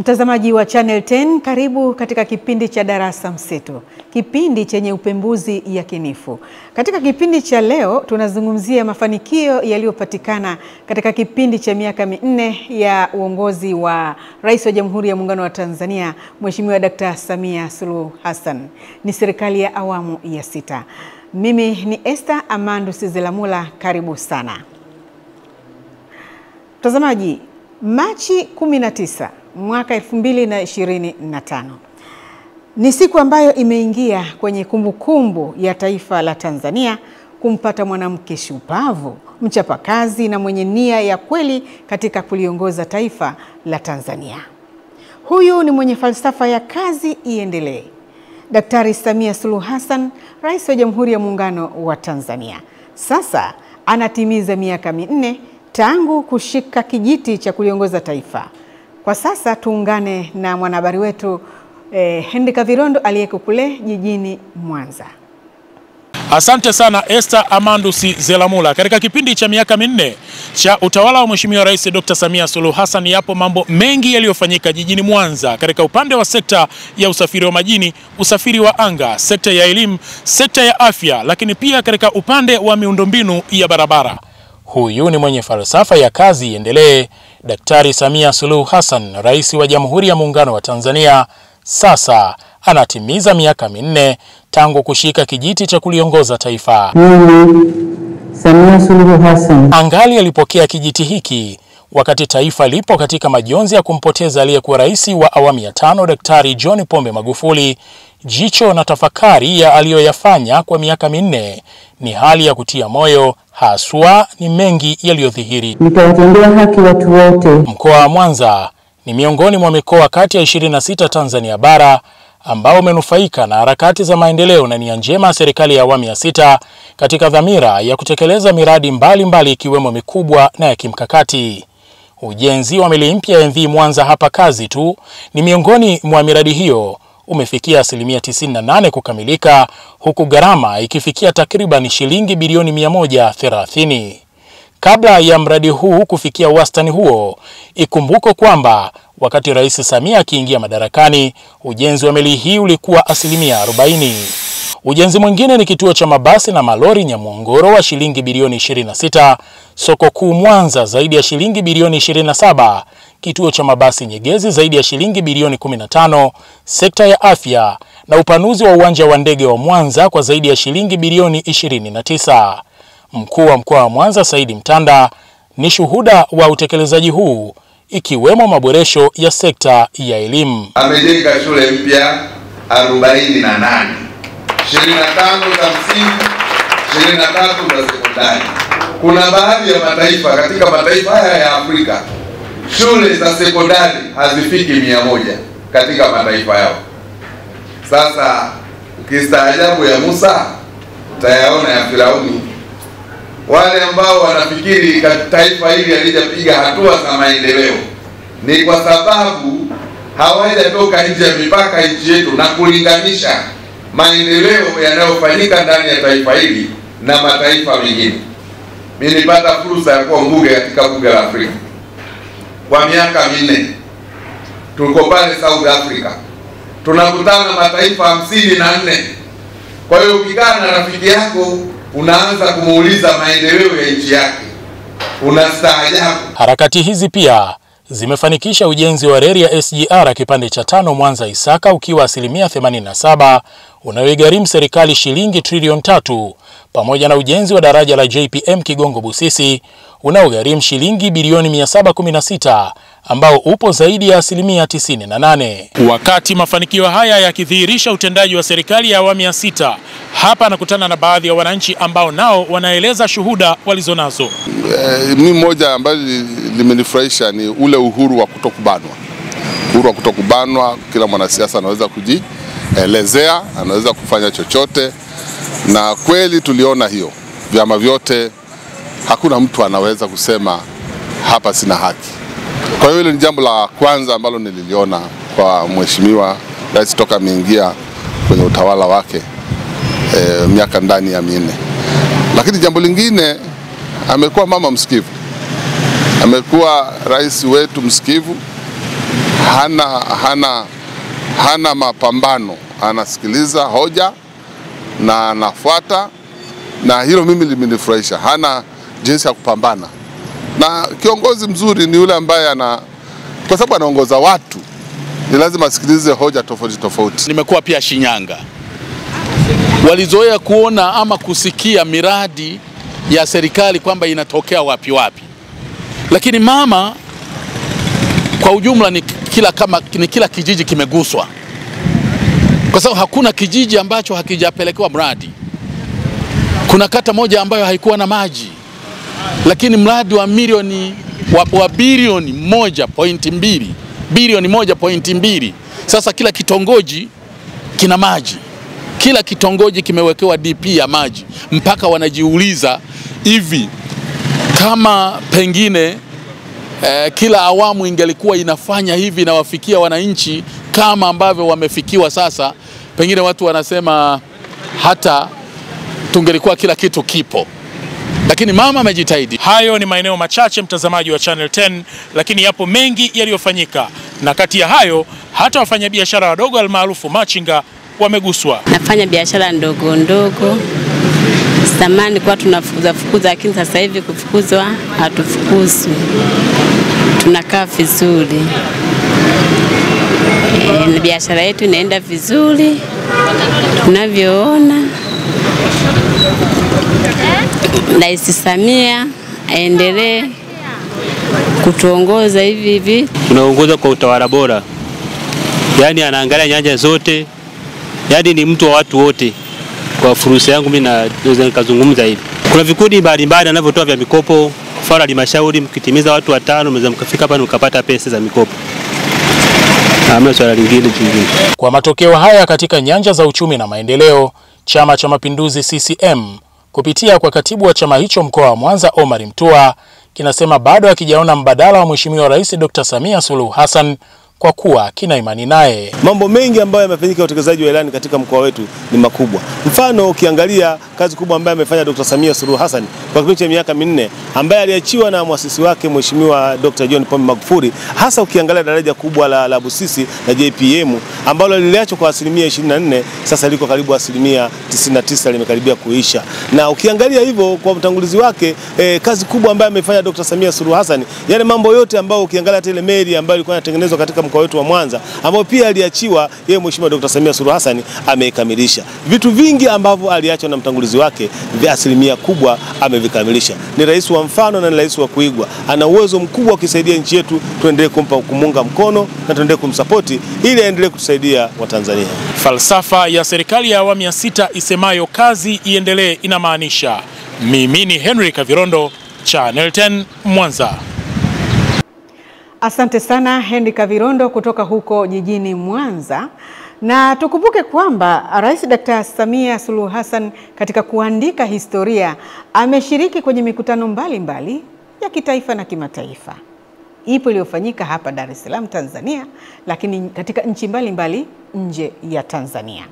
Mtazamaji wa Channel 10, karibu katika kipindi cha Darasa Mseto, kipindi chenye upembuzi yakinifu. Katika kipindi cha leo tunazungumzia mafanikio yaliyopatikana katika kipindi cha miaka minne ya uongozi wa Rais wa Jamhuri ya Muungano wa Tanzania, Mheshimiwa Dr. Samia Suluhu Hassan. Ni serikali ya awamu ya 6. Mimi ni Esther Amandu Sizelamula, karibu sana. Mtazamaji, Machi 19 mwaka 2025 ni siku ambayo imeingia kwenye kumbukumbu ya taifa la Tanzania kumpata mwanamke shupavu, mchapakazi na mwenye nia ya kweli katika kuliongoza taifa la Tanzania. Huyu ni mwenye falsafa ya kazi iendelee, Daktari Samia Suluhu Hassan, Rais wa Jamhuri ya Muungano wa Tanzania. Sasa anatimiza miaka minne tangu kushika kijiti cha kuliongoza taifa. Kwa sasa tuungane na mwanahabari wetu Henry Kavirondo aliyeko kule jijini Mwanza. Asante sana Esther Amandu Sizelamula. Katika kipindi cha miaka minne cha utawala wa Mheshimiwa Rais Dr. Samia Suluhu Hassan, yapo mambo mengi yaliyofanyika jijini Mwanza katika upande wa sekta ya usafiri wa majini, usafiri wa anga, sekta ya elimu, sekta ya afya, lakini pia katika upande wa miundombinu ya barabara. Huyu ni mwenye falsafa ya kazi iendelee, Daktari Samia Suluhu Hassan, Rais wa Jamhuri ya Muungano wa Tanzania. Sasa anatimiza miaka minne tangu kushika kijiti cha kuliongoza taifa. Mimi Samia Suluhu Hassan angali alipokea kijiti hiki wakati taifa lipo katika majonzi ya kumpoteza aliyekuwa rais wa awamu ya 5 Daktari John Pombe Magufuli. Jicho na tafakari ya aliyoyafanya kwa miaka minne ni hali ya kutia moyo, haswa ni mengi yaliyodhihiri. Nitawatendea haki watu wote. Mkoa wa Mwanza ni miongoni mwa mikoa kati ya 26 Tanzania bara ambao umenufaika na harakati za maendeleo na nia njema serikali ya awamu ya 6 katika dhamira ya kutekeleza miradi mbalimbali ikiwemo mikubwa na ya kimkakati. Ujenzi wa meli mpya ya MV Mwanza hapa kazi tu ni miongoni mwa miradi hiyo, umefikia 98% kukamilika, huku gharama ikifikia takriban shilingi bilioni 130. Kabla ya mradi huu kufikia wastani huo, ikumbuko kwamba wakati Rais Samia akiingia madarakani, ujenzi wa meli hii ulikuwa 40%. Ujenzi mwingine ni kituo cha mabasi na malori Nyamwongoro wa shilingi bilioni 26, soko kuu Mwanza zaidi ya shilingi bilioni 27, kituo cha mabasi Nyegezi zaidi ya shilingi bilioni 15, sekta ya afya na upanuzi wa uwanja wa ndege wa Mwanza kwa zaidi ya shilingi bilioni 29. Mkuu wa mkoa wa Mwanza Saidi Mtanda ni shuhuda wa utekelezaji huu, ikiwemo maboresho ya sekta ya elimu. Amejenga shule mpya 48, 25 za msingi, 23 za sekondari. Kuna baadhi ya mataifa, katika mataifa haya ya Afrika, shule za sekondari hazifiki 100 katika mataifa yao. Sasa ukistaajabu ya Musa utayaona ya Firauni. Wale ambao wanafikiri taifa hili halijapiga hatua za maendeleo ni kwa sababu hawajatoka nje ya mipaka nchi yetu na kulinganisha maendeleo yanayofanyika ndani ya taifa hili na mataifa mengine. Mimi nilipata fursa ya kuwa mbunge katika bunge la Afrika kwa miaka 4. Tuko pale South Africa, tunakutana mataifa 54. Kwa hiyo ukikaa na rafiki yako unaanza kumuuliza maendeleo ya nchi yake, unastaajabu. Harakati hizi pia zimefanikisha ujenzi wa reli ya SGR kipande cha 5 Mwanza Isaka ukiwa 87%, unaoigharimu serikali shilingi trilioni 3, pamoja na ujenzi wa daraja la JPM Kigongo Busisi unaogharimu shilingi bilioni 716, ambao upo zaidi ya 98%. Wakati mafanikio haya yakidhihirisha utendaji wa serikali ya awamu ya 6, hapa nakutana na baadhi ya wananchi ambao nao wanaeleza shuhuda walizonazo. Mimi moja ambayo limenifurahisha ni ule uhuru wa kutokubanwa. Uhuru wa kutokubanwa, kila mwanasiasa anaweza kujielezea, anaweza kufanya chochote, na kweli tuliona hiyo. Vyama vyote, hakuna mtu anaweza kusema hapa sina haki. Kwa hiyo hilo ni jambo la kwanza ambalo nililiona kwa Mheshimiwa Rais toka ameingia kwenye utawala wake miaka ndani ya 4. Lakini jambo lingine, amekuwa mama msikivu. Amekuwa rais wetu msikivu, hana mapambano, anasikiliza hoja na anafuata, na hilo mimi limenifurahisha. Hana jinsi ya kupambana. Na kiongozi mzuri ni yule ambaye kwa sababu anaongoza watu, ni lazima asikilize hoja tofauti tofauti. Nimekuwa pia Shinyanga. Walizoea kuona ama kusikia miradi ya serikali kwamba inatokea wapi wapi. Lakini mama kwa ujumla ni kila kijiji kimeguswa. Kwa sababu hakuna kijiji ambacho hakijapelekewa mradi. Kuna kata moja ambayo haikuwa na maji, lakini mradi wa bilioni 1.2 sasa kila kitongoji kina maji. Kila kitongoji kimewekewa DP ya maji, mpaka wanajiuliza hivi kama pengine kila awamu ingelikuwa inafanya hivi na wafikia wananchi kama ambavyo wamefikiwa sasa, pengine watu wanasema hata tungelikuwa kila kitu kipo. Lakini mama amejitahidi. Hayo ni maeneo machache, mtazamaji wa Channel 10, lakini yapo mengi yaliyofanyika, na kati ya hayo hata wafanyabiashara wadogo almaarufu machinga wameguswa. Nafanya biashara ndogo ndogo. Zamani kwa tunafukuza, lakini sasa hivi kufukuzwa hatufukuzwi. Tunakaa vizuri. Biashara yetu inaenda vizuri tunavyoona. Rais Samia aendelee kutuongoza hivi hivi. Tunaongoza kwa utawala bora. Yaani anaangalia nyanja zote. Yaani ni mtu wa watu wote. Kwa fursa yangu mimi naweza nikazungumza hivi. Kuna vikundi mbalimbali anavyotoa vya mikopo, mfano halmashauri mkitimiza watu 5 mnaweza mkafika hapa na mkapata pesa za mikopo. Hamna swala lingine jingine. Kwa matokeo haya katika nyanja za uchumi na maendeleo, Chama cha Mapinduzi CCM kupitia kwa katibu wa chama hicho mkoa wa Mwanza Omar Mtua kinasema bado hakijaona mbadala wa Mheshimiwa Rais Dr. Samia Suluhu Hassan kwa kuwa kina imani naye. Mambo mengi ambayo yamefanyika utekelezaji wa ilani katika mkoa wetu ni makubwa. Mfano ukiangalia kazi kubwa ambayo amefanya Dr. Samia Suluhu Hassan kwa kipindi cha miaka 4 ambaye aliachiwa na muasisi wake Mheshimiwa Dr. John Pombe Magufuli, hasa ukiangalia daraja kubwa la Busisi na JPM ambalo liliachwa kwa 24%, sasa liko karibu 99% limekaribia kuisha. Na ukiangalia hivyo kwa mtangulizi wake kazi kubwa ambayo amefanya Dr. Samia Suluhu Hassan, yale mambo yote ambayo ukiangalia tele meli ambayo ilikuwa inatengenezwa katika mkoa wetu wa Mwanza ambao pia aliachiwa yeye Mheshimiwa Dr. Samia Suluhu Hassan ameikamilisha. Vitu vingi ambavyo aliachwa na mtangulizi wake vya asilimia kubwa amevikamilisha. Ni rais wa mfano na ni rais wa kuigwa. Ana uwezo mkubwa wa kusaidia nchi yetu, tuendelee kumunga mkono na tuendelee kumsapoti ili aendelee kutusaidia Watanzania. Falsafa ya serikali ya awamu ya 6 isemayo kazi iendelee inamaanisha. Mimi ni Henry Kavirondo, Channel 10 Mwanza. Asante sana Henry Kavirondo kutoka huko jijini Mwanza. Na tukumbuke kwamba Rais Dr. Samia Suluhu Hassan katika kuandika historia ameshiriki kwenye mikutano mbalimbali ya kitaifa na kimataifa. Ipo iliyofanyika hapa Dar es Salaam Tanzania, lakini katika nchi mbalimbali nje ya Tanzania.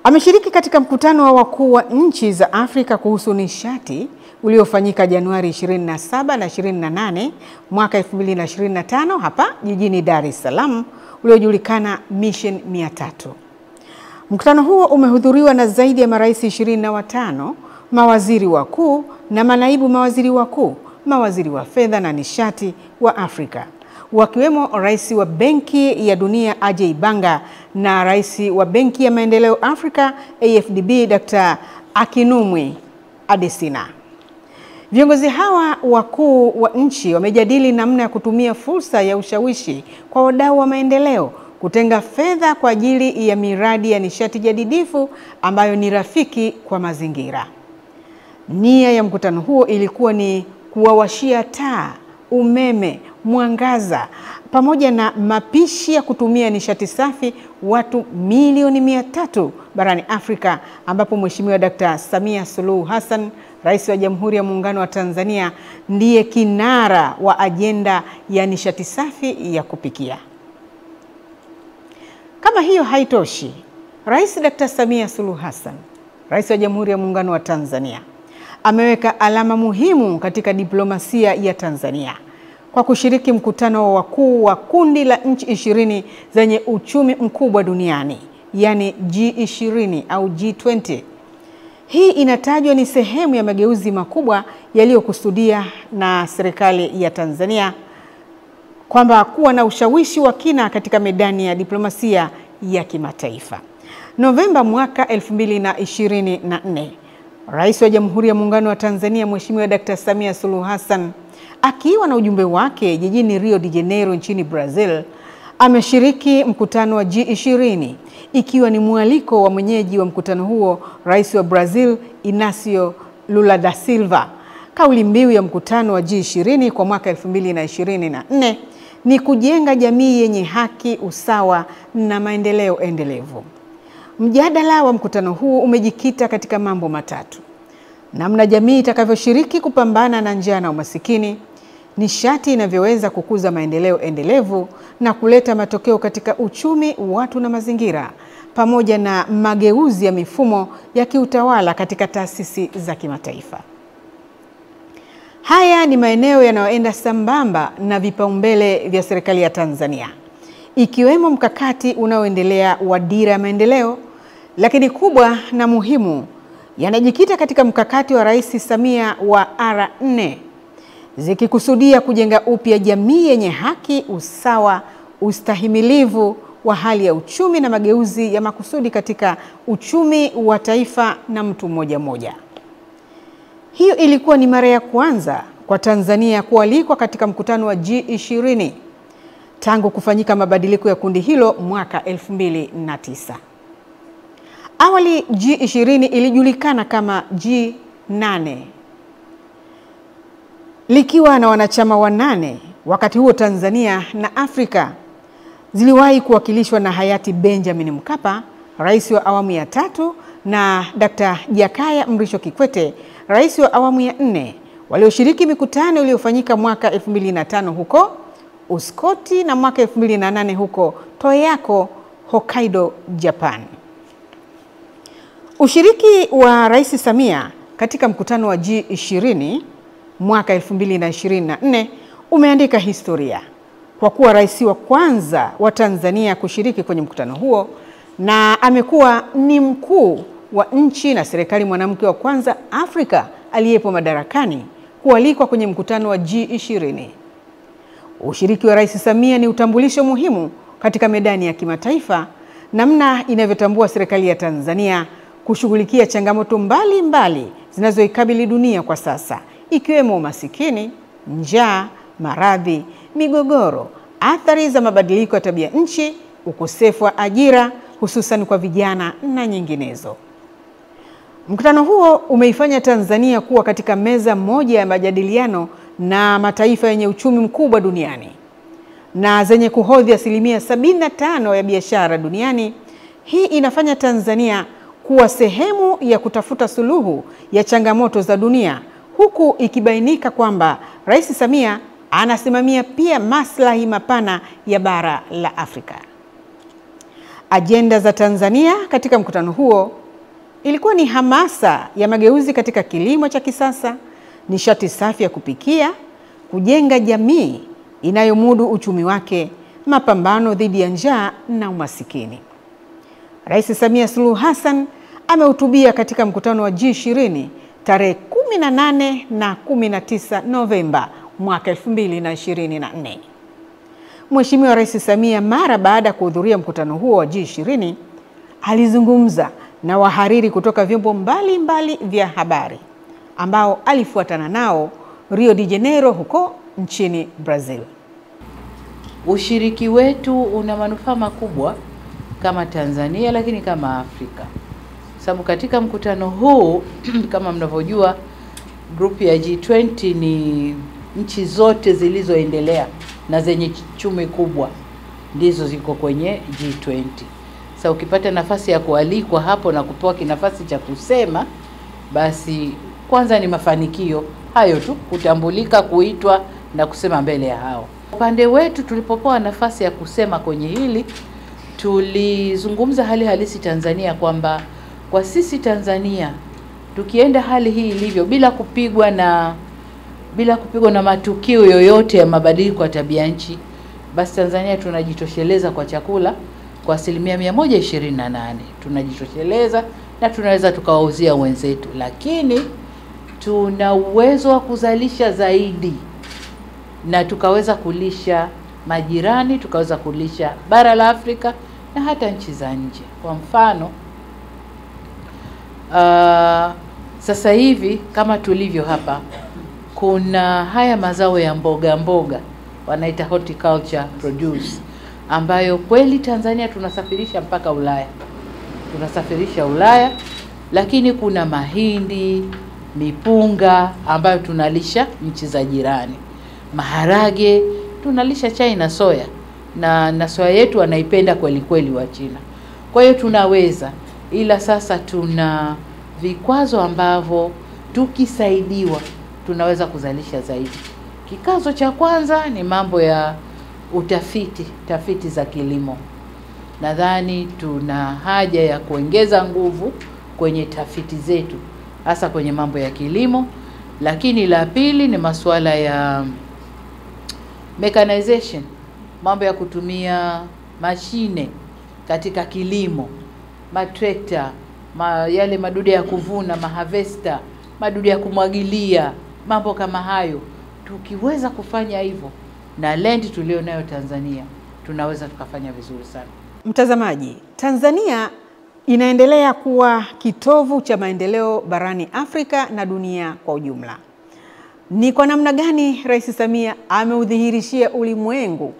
Ameshiriki katika mkutano wa wakuu wa nchi za Afrika kuhusu nishati uliofanyika Januari 27 na 28 mwaka 2025 hapa jijini Dar es Salaam, uliojulikana Mission 300. Mkutano huo umehudhuriwa na zaidi ya marais 25, mawaziri wakuu na manaibu mawaziri wakuu, mawaziri wa fedha na nishati wa Afrika, wakiwemo rais wa Benki ya Dunia Ajay Banga na rais wa Benki ya Maendeleo Afrika AfDB Dr. Akinwumi Adesina. Viongozi hawa wakuu wa nchi wamejadili namna ya kutumia fursa ya ushawishi kwa wadau wa maendeleo kutenga fedha kwa ajili ya miradi ya nishati jadidifu ambayo ni rafiki kwa mazingira. Nia ya mkutano huo ilikuwa ni kuwawashia taa, umeme, mwangaza pamoja na mapishi ya kutumia nishati safi watu milioni 300 barani Afrika, ambapo Mheshimiwa Dr. Samia Suluhu Hassan, Rais wa Jamhuri ya Muungano wa Tanzania, ndiye kinara wa ajenda ya nishati safi ya kupikia. Kama hiyo haitoshi, Rais Dr. Samia Suluhu Hassan, Rais wa Jamhuri ya Muungano wa Tanzania, ameweka alama muhimu katika diplomasia ya Tanzania kwa kushiriki mkutano wa wakuu wa kundi la nchi 20 zenye uchumi mkubwa duniani, yani G20 au G20. Hii inatajwa ni sehemu ya mageuzi makubwa yaliyokusudia na serikali ya Tanzania kwamba kuwa na ushawishi wa kina katika medani ya diplomasia ya kimataifa. Novemba mwaka 2024, Rais wa Jamhuri ya Muungano wa Tanzania Mheshimiwa Dr. Samia Suluhu Hassan akiwa na ujumbe wake jijini Rio de Janeiro nchini Brazil ameshiriki mkutano wa G20 ikiwa ni mwaliko wa mwenyeji wa mkutano huo, Rais wa Brazil Inácio Lula da Silva. Kauli mbiu ya mkutano wa G20 kwa mwaka 2024 ni kujenga jamii yenye haki, usawa na maendeleo endelevu. Mjadala wa mkutano huu umejikita katika mambo matatu: namna jamii itakavyoshiriki kupambana na njaa na umasikini, nishati inavyoweza kukuza maendeleo endelevu na kuleta matokeo katika uchumi, watu na mazingira, pamoja na mageuzi ya mifumo ya kiutawala katika taasisi za kimataifa. Haya ni maeneo yanayoenda sambamba na vipaumbele vya serikali ya Tanzania, ikiwemo mkakati unaoendelea wa Dira ya Maendeleo, lakini kubwa na muhimu yanajikita katika mkakati wa Rais Samia wa R4, zikikusudia kujenga upya jamii yenye haki, usawa, ustahimilivu wa hali ya uchumi na mageuzi ya makusudi katika uchumi wa taifa na mtu mmoja mmoja. Hiyo ilikuwa ni mara ya kwanza kwa Tanzania kualikwa katika mkutano wa G20 tangu kufanyika mabadiliko ya kundi hilo mwaka 2009. Awali G20 ilijulikana kama G8 likiwa na wanachama 8. Wakati huo Tanzania na Afrika ziliwahi kuwakilishwa na hayati Benjamin Mkapa, rais wa awamu ya 3, na Dr. Jakaya Mrisho Kikwete, rais wa awamu ya 4, walioshiriki mikutano iliyofanyika mwaka 2005 huko Uskoti na mwaka 2008 huko Toyako, Hokkaido, Japan. Ushiriki wa Rais Samia katika mkutano wa G20 mwaka 2024 umeandika historia kwa kuwa rais wa kwanza wa Tanzania kushiriki kwenye mkutano huo, na amekuwa ni mkuu wa nchi na serikali mwanamke wa kwanza Afrika aliyepo madarakani kualikwa kwenye mkutano wa G20. Ushiriki wa Rais Samia ni utambulisho muhimu katika medani ya kimataifa, namna inavyotambua serikali ya Tanzania kushughulikia changamoto mbalimbali zinazoikabili dunia kwa sasa, ikiwemo umasikini, njaa, maradhi, migogoro, athari za mabadiliko ya tabia nchi, ukosefu wa ajira hususan kwa vijana na nyinginezo. Mkutano huo umeifanya Tanzania kuwa katika meza moja ya majadiliano na mataifa yenye uchumi mkubwa duniani na zenye kuhodhi 75% ya biashara duniani. Hii inafanya Tanzania kuwa sehemu ya kutafuta suluhu ya changamoto za dunia, huku ikibainika kwamba Rais Samia anasimamia pia maslahi mapana ya bara la Afrika. Ajenda za Tanzania katika mkutano huo ilikuwa ni hamasa ya mageuzi katika kilimo cha kisasa, nishati safi ya kupikia, kujenga jamii inayomudu uchumi wake, mapambano dhidi ya njaa na umasikini. Rais Samia Suluhu Hassan amehutubia katika mkutano wa G20 tarehe 18 na 19 Novemba mwaka 2024. Mheshimiwa Rais Samia mara baada ya kuhudhuria mkutano huo wa G20 alizungumza na wahariri kutoka vyombo mbalimbali vya habari ambao alifuatana nao Rio de Janeiro huko nchini Brazil. Ushiriki wetu una manufaa makubwa kama Tanzania, lakini kama Afrika. Sababu katika mkutano huu kama mnavyojua, grupu ya G20 ni nchi zote zilizoendelea na zenye chumi kubwa ndizo ziko kwenye G20. Sasa ukipata nafasi ya kualikwa hapo na kupewa kinafasi cha kusema, basi kwanza ni mafanikio hayo tu, kutambulika, kuitwa na kusema mbele ya hao. Upande wetu tulipopewa nafasi ya kusema kwenye hili, tulizungumza hali halisi Tanzania, kwamba kwa sisi Tanzania tukienda hali hii ilivyo bila kupigwa na bila kupigwa na matukio yoyote ya mabadiliko ya tabia nchi, basi Tanzania tunajitosheleza kwa chakula kwa 128%. Tunajitosheleza na tunaweza tukawauzia wenzetu, lakini tuna uwezo wa kuzalisha zaidi na tukaweza kulisha majirani, tukaweza kulisha bara la Afrika na hata nchi za nje. Kwa mfano, sasa hivi kama tulivyo hapa, kuna haya mazao ya mboga mboga wanaita horticulture produce, ambayo kweli Tanzania tunasafirisha mpaka Ulaya. Tunasafirisha Ulaya, lakini kuna mahindi, mipunga ambayo tunalisha nchi za jirani. Maharage tunalisha China, soya na soya yetu wanaipenda kweli kweli wa China. Kwa hiyo tunaweza, ila sasa tuna vikwazo ambavyo tukisaidiwa tunaweza kuzalisha zaidi. Kikazo cha kwanza ni mambo ya tafiti za kilimo. Nadhani tuna haja ya kuongeza nguvu kwenye tafiti zetu, hasa kwenye mambo ya kilimo. Lakini la pili ni masuala ya mechanization, mambo ya kutumia mashine katika kilimo, matrekta, yale madude ya kuvuna, maharvester, madude ya kumwagilia, mambo kama hayo. Tukiweza kufanya hivyo na land tulio nayo Tanzania, tunaweza tukafanya vizuri sana. Mtazamaji, Tanzania inaendelea kuwa kitovu cha maendeleo barani Afrika na dunia kwa ujumla. Ni kwa namna gani Rais Samia ameudhihirishia ulimwengu?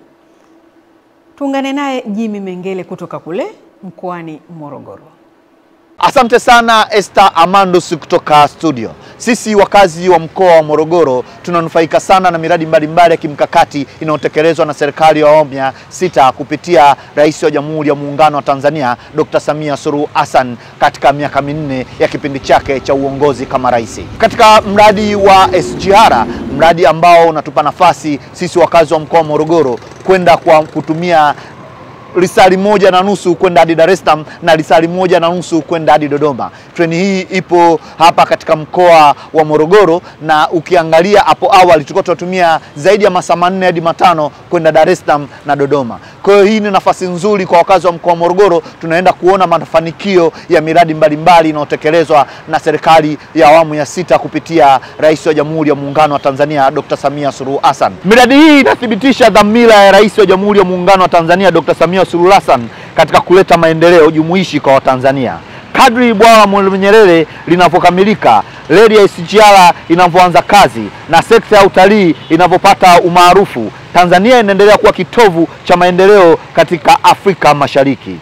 Tuungane naye Jimmy Mengele kutoka kule mkoani Morogoro. Asante sana Esther Amandus kutoka studio. Sisi wakazi wa mkoa wa Morogoro tunanufaika sana na miradi mbalimbali ya kimkakati inayotekelezwa na serikali ya awamu ya 6 kupitia Rais wa Jamhuri ya Muungano wa Tanzania Dr. Samia Suluhu Hassan katika miaka 4 ya kipindi chake cha uongozi kama rais. Katika mradi wa SGR, mradi ambao unatupa nafasi sisi wakazi wa mkoa wa Morogoro kwenda kwa kutumia lisali 1.5 kwenda hadi Dar es Salaam na lisali 1.5 kwenda hadi Dodoma. Treni hii ipo hapa katika mkoa wa Morogoro, na ukiangalia hapo awali tulikuwa tunatumia zaidi ya masaa 4 hadi 5 kwenda Dar es Salaam na Dodoma. Kwa hiyo hii ni nafasi nzuri kwa wakazi wa mkoa wa Morogoro. Tunaenda kuona mafanikio ya miradi mbalimbali inayotekelezwa na serikali ya awamu ya 6 kupitia Rais wa Jamhuri ya Muungano wa Tanzania Dr. Samia Suluhu Hassan. Miradi hii inathibitisha dhamira ya Rais wa Jamhuri ya Muungano wa Tanzania Dr. Samia Suluhu Hassan katika kuleta maendeleo jumuishi kwa Watanzania. Kadri bwawa Mwalimu Nyerere linapokamilika, reli ya SGR inapoanza kazi na sekta ya utalii inapopata umaarufu, Tanzania inaendelea kuwa kitovu cha maendeleo katika Afrika Mashariki.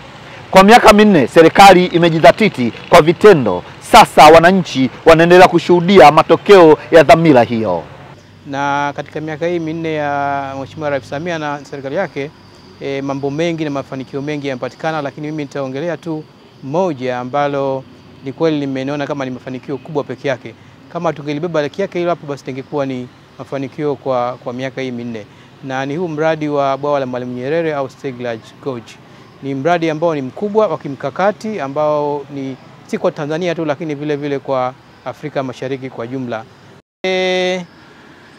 Kwa miaka 4 serikali imejidhatiti kwa vitendo. Sasa wananchi wanaendelea kushuhudia matokeo ya dhamira hiyo. Na katika miaka hii 4 ya Mheshimiwa Rais Samia na serikali yake, mambo mengi na mafanikio mengi yamepatikana, lakini mimi nitaongelea tu moja ambalo ni kweli nimeona kama ni mafanikio kubwa peke yake. Kama tungelibeba laki yake hilo hapo, basi ingekuwa ni mafanikio kwa miaka hii 4. Na ni huu mradi wa bwawa la Mwalimu Nyerere au Steiglage Gorge. Ni mradi ambao ni mkubwa wa kimkakati ambao ni si kwa Tanzania tu, lakini vile vile kwa Afrika Mashariki kwa jumla.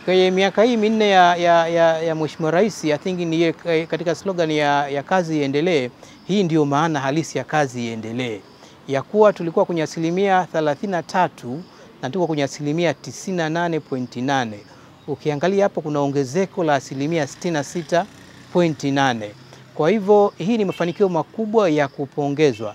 Kwa miaka hii 4 ya Mheshimiwa Rais, I think ni katika slogan ya kazi iendelee. Hii ndio maana halisi ya kazi iendelee. Ya kuwa tulikuwa kwenye 33% na tuko kwenye 98.8. Ukiangalia hapo kuna ongezeko la 66.8. Kwa hivyo hii ni mafanikio makubwa ya kupongezwa.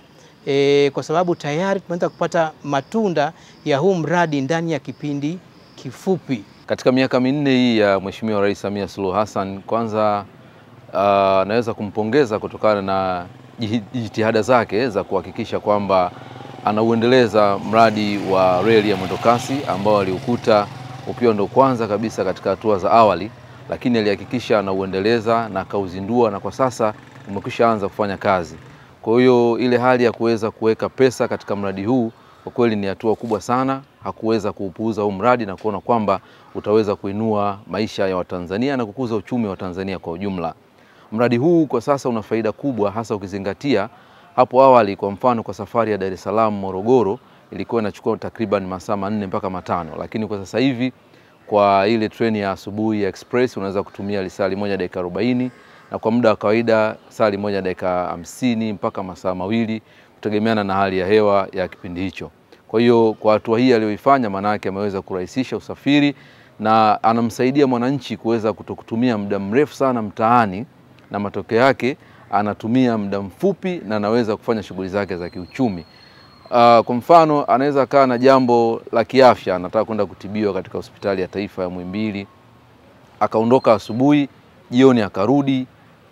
Kwa sababu tayari tumeanza kupata matunda ya huu mradi ndani ya kipindi kifupi. Katika miaka 4 hii ya Mheshimiwa Rais Samia Suluhu Hassan, kwanza naweza kumpongeza kutokana na jitihada zake za kuhakikisha kwamba anauendeleza mradi wa reli ya mwendokasi ambao aliukuta ukiwa ndo kwanza kabisa katika hatua za awali, lakini alihakikisha anauendeleza na akauzindua, na kwa sasa umekwisha anza kufanya kazi. Kwa hiyo ile hali ya kuweza kuweka pesa katika mradi huu kwa kweli ni hatua kubwa sana. Hakuweza kuupuuza huu mradi na kuona kwamba utaweza kuinua maisha ya Watanzania na kukuza uchumi wa Tanzania kwa ujumla. Mradi huu kwa sasa una faida kubwa, hasa ukizingatia hapo awali, kwa mfano kwa safari ya Dar es Salaam Morogoro ilikuwa inachukua takriban masaa 4 mpaka 5, lakini kwa sasa hivi Kwa ile treni ya asubuhi ya express unaweza kutumia lisali 1 dakika 40, na kwa muda wa kawaida sali 1 dakika 50 mpaka masaa 2 kutegemeana na hali ya hewa ya kipindi hicho. Kwa hiyo kwa hatua hii aliyoifanya, maana yake ameweza kurahisisha usafiri na anamsaidia mwananchi kuweza kutokutumia muda mrefu sana mtaani, na matokeo yake anatumia muda mfupi na anaweza kufanya shughuli zake za kiuchumi. Kwa mfano anaweza kaa na jambo la kiafya, anataka kwenda kutibiwa katika hospitali ya taifa ya Muhimbili, akaondoka asubuhi, jioni akarudi,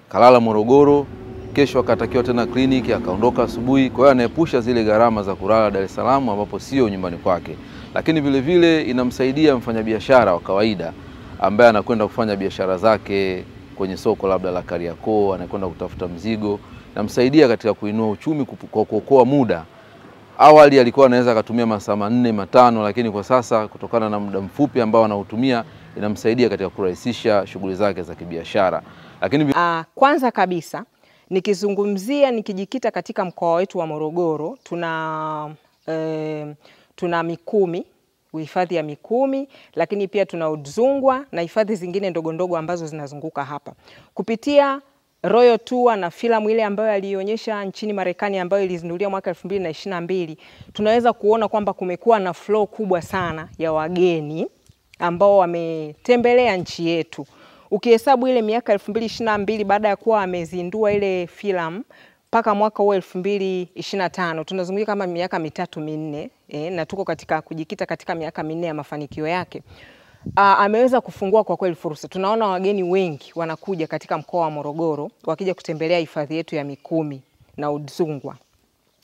kalala Morogoro, kesho akatakiwa tena kliniki, akaondoka asubuhi. Kwa hiyo anaepusha zile gharama za kulala Dar es Salaam ambapo sio nyumbani kwake. Lakini vile vile inamsaidia mfanyabiashara wa kawaida ambaye anakwenda kufanya biashara zake kwenye soko labda la Kariakoo, anakwenda kutafuta mzigo, namsaidia katika kuinua uchumi kwa kuokoa muda. Awali alikuwa anaweza kutumia masaa 4-5, lakini kwa sasa kutokana na muda mfupi ambao anautumia inamsaidia katika kurahisisha shughuli zake za kibiashara. Lakini kwanza kabisa nikijikita katika mkoa wetu wa Morogoro, tuna Mikumi, uhifadhi ya Mikumi, lakini pia tuna Udzungwa na hifadhi zingine ndogo ndogo ambazo zinazunguka hapa. Kupitia Royal Tour na filamu ile ambayo alionyesha nchini Marekani ambayo ilizinduliwa mwaka 2022, tunaweza kuona kwamba kumekuwa na flow kubwa sana ya wageni ambao wametembelea nchi yetu. Ukihesabu ile miaka 2022 baada ya kuwa amezindua ile filamu mpaka mwaka huu 2025, tunazunguka kama miaka 3-4, na tuko katika kujikita katika miaka 4 ya mafanikio yake. Ameweza kufungua kwa kweli fursa. Tunaona wageni wengi wanakuja katika mkoa wa Morogoro wakija kutembelea hifadhi yetu ya Mikumi na Udzungwa.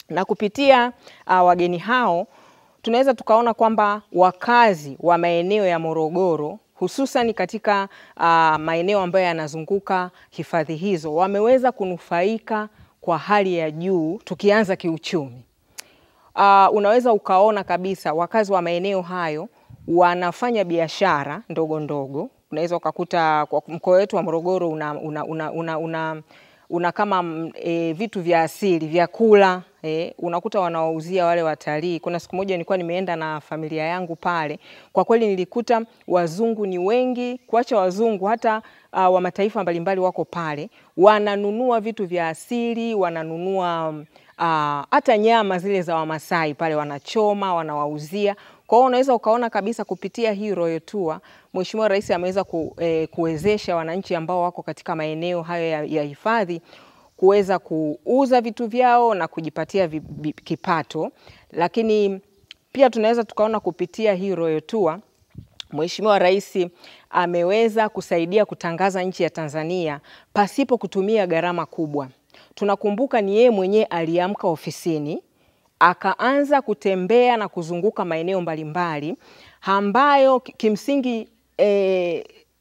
Na kupitia wageni hao tunaweza tukaona kwamba wakazi wa maeneo ya Morogoro, hususan katika maeneo ambayo yanazunguka hifadhi hizo, wameweza kunufaika kwa hali ya juu tukianza kiuchumi. Unaweza ukaona kabisa wakazi wa maeneo hayo wanafanya biashara ndogo ndogo. Unaweza ukakuta kwa mkoa wetu wa Morogoro una kama vitu vya asili, vyakula, unakuta wanawauzia wale watalii. Kuna siku moja nilikuwa nimeenda na familia yangu pale. Kwa kweli nilikuta wazungu ni wengi, kuacha wazungu hata wa mataifa mbalimbali wako pale. Wananunua vitu vya asili, wananunua hata nyama zile za Wamasai pale wanachoma, wanawauzia. Kwa hiyo unaweza ukaona kabisa kupitia hii Royal Tour, Mheshimiwa Rais ameweza kuwezesha wananchi ambao wako katika maeneo hayo ya hifadhi kuweza kuuza vitu vyao na kujipatia kipato. Lakini pia tunaweza tukaona kupitia hii Royal Tour, Mheshimiwa Rais ameweza kusaidia kutangaza nchi ya Tanzania pasipo kutumia gharama kubwa. Tunakumbuka ni yeye mwenyewe aliamka ofisini, akaanza kutembea na kuzunguka maeneo mbalimbali ambayo kimsingi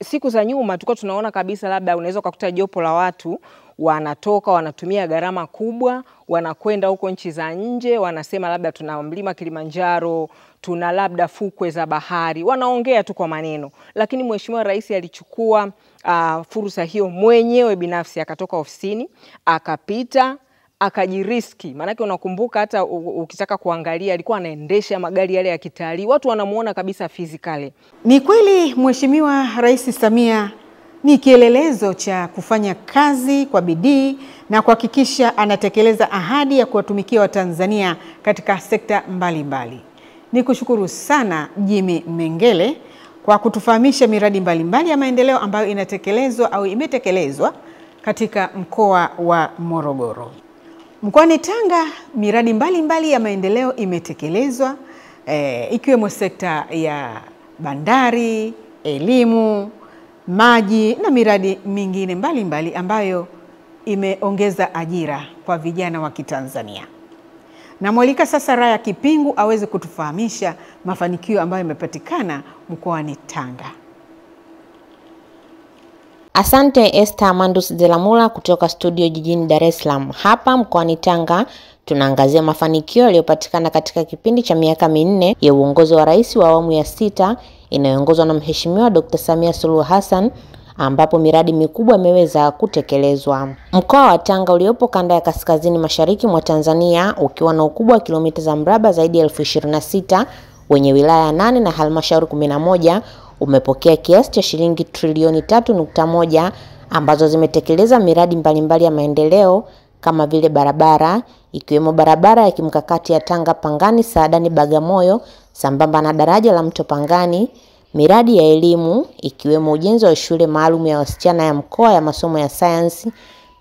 siku za nyuma tulikuwa tunaona kabisa labda unaweza kukuta jopo la watu wanatoka wanatumia gharama kubwa, wanakwenda huko nchi za nje, wanasema labda tuna mlima Kilimanjaro, tuna labda fukwe za bahari, wanaongea tu kwa maneno. Lakini Mheshimiwa Rais alichukua fursa hiyo mwenyewe binafsi, akatoka ofisini, akapita, akajiriski. Maanake unakumbuka hata ukitaka kuangalia alikuwa anaendesha magari yale ya kitalii, watu wanamuona kabisa physically. Ni kweli Mheshimiwa Rais Samia ni kielelezo cha kufanya kazi kwa bidii na kuhakikisha anatekeleza ahadi ya kuwatumikia Watanzania katika sekta mbalimbali. Nikushukuru sana Jimmy Mengele kwa kutufahamisha miradi mbalimbali ya maendeleo ambayo inatekelezwa au imetekelezwa katika mkoa wa Morogoro. Mkoani Tanga miradi mbalimbali ya maendeleo imetekelezwa ikiwemo sekta ya bandari, elimu, maji na miradi mingine mbalimbali ambayo imeongeza ajira kwa vijana wa Kitanzania. Na mwalika sasa Raya Kipingu aweze kutufahamisha mafanikio ambayo yamepatikana mkoani Tanga. Asante Esther Amandus Delamula kutoka studio jijini Dar es Salaam. Hapa mkoani Tanga tunaangazia mafanikio yaliyopatikana katika kipindi cha miaka 4 ya uongozi wa Rais wa awamu ya 6 inayoongozwa na Mheshimiwa Dr. Samia Suluhu Hassan, ambapo miradi mikubwa imeweza kutekelezwa. Mkoa wa Tanga uliopo kanda ya kaskazini mashariki mwa Tanzania ukiwa na ukubwa wa kilomita za mraba zaidi ya 1026 wenye wilaya 8 na halmashauri 11 umepokea kiasi cha shilingi trilioni 3.1 ambazo zimetekeleza miradi mbalimbali ya maendeleo kama vile barabara, ikiwemo barabara ya kimkakati ya Tanga Pangani Saadani Bagamoyo sambamba na daraja la mto Pangani, miradi ya elimu ikiwemo ujenzi wa shule maalum ya wasichana ya mkoa ya masomo ya sayansi,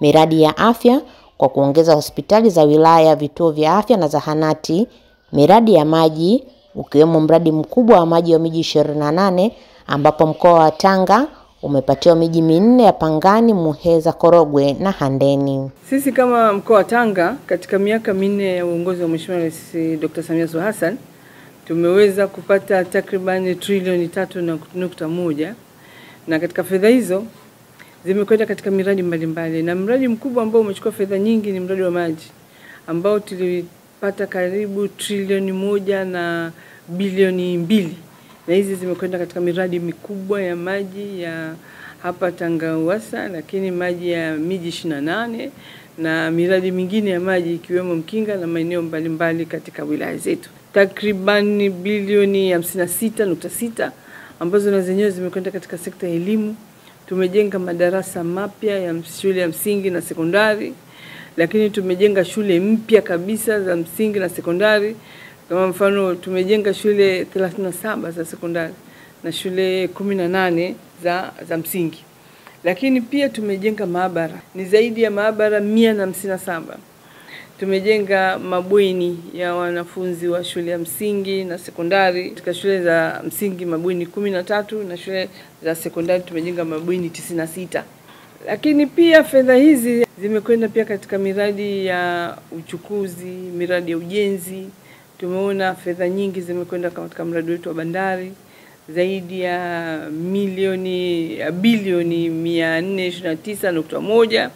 miradi ya afya kwa kuongeza hospitali za wilaya, vituo vya afya na zahanati, miradi ya maji ukiwemo mradi mkubwa wa maji wa miji 28 ambapo mkoa wa Tanga umepatiwa miji 4 ya Pangani, Muheza, Korogwe na Handeni. Sisi kama mkoa wa Tanga katika miaka 4 ya uongozi wa Mheshimiwa Rais Dr. Samia Suluhu Hassan tumeweza kupata takriban trilioni 3.1 na katika fedha hizo zimekwenda katika miradi mbalimbali, na mradi mkubwa ambao umechukua fedha nyingi ni mradi wa maji ambao tulipata karibu trilioni 1 na bilioni 2, na hizi zimekwenda katika miradi mikubwa ya maji ya hapa Tanga Uwasa, lakini maji ya miji 28 na miradi mingine ya maji ikiwemo Mkinga na maeneo mbalimbali katika wilaya zetu. Takriban bilioni 56.6 ambazo na zenyewe zimekwenda katika sekta ya elimu. Tumejenga madarasa mapya ya shule ya msingi na sekondari, lakini tumejenga shule mpya kabisa za msingi na sekondari. Kama mfano tumejenga shule 37 za sekondari na shule 18 za msingi. Lakini pia tumejenga maabara, ni zaidi ya maabara 157. Tumejenga mabweni ya wanafunzi wa shule ya msingi na sekondari. Katika shule za msingi mabweni 13 na shule za sekondari tumejenga mabweni 96. Lakini pia fedha hizi zimekwenda pia katika miradi ya uchukuzi, miradi ya ujenzi. Tumeona fedha nyingi zimekwenda katika mradi wetu wa bandari zaidi ya bilioni 429.1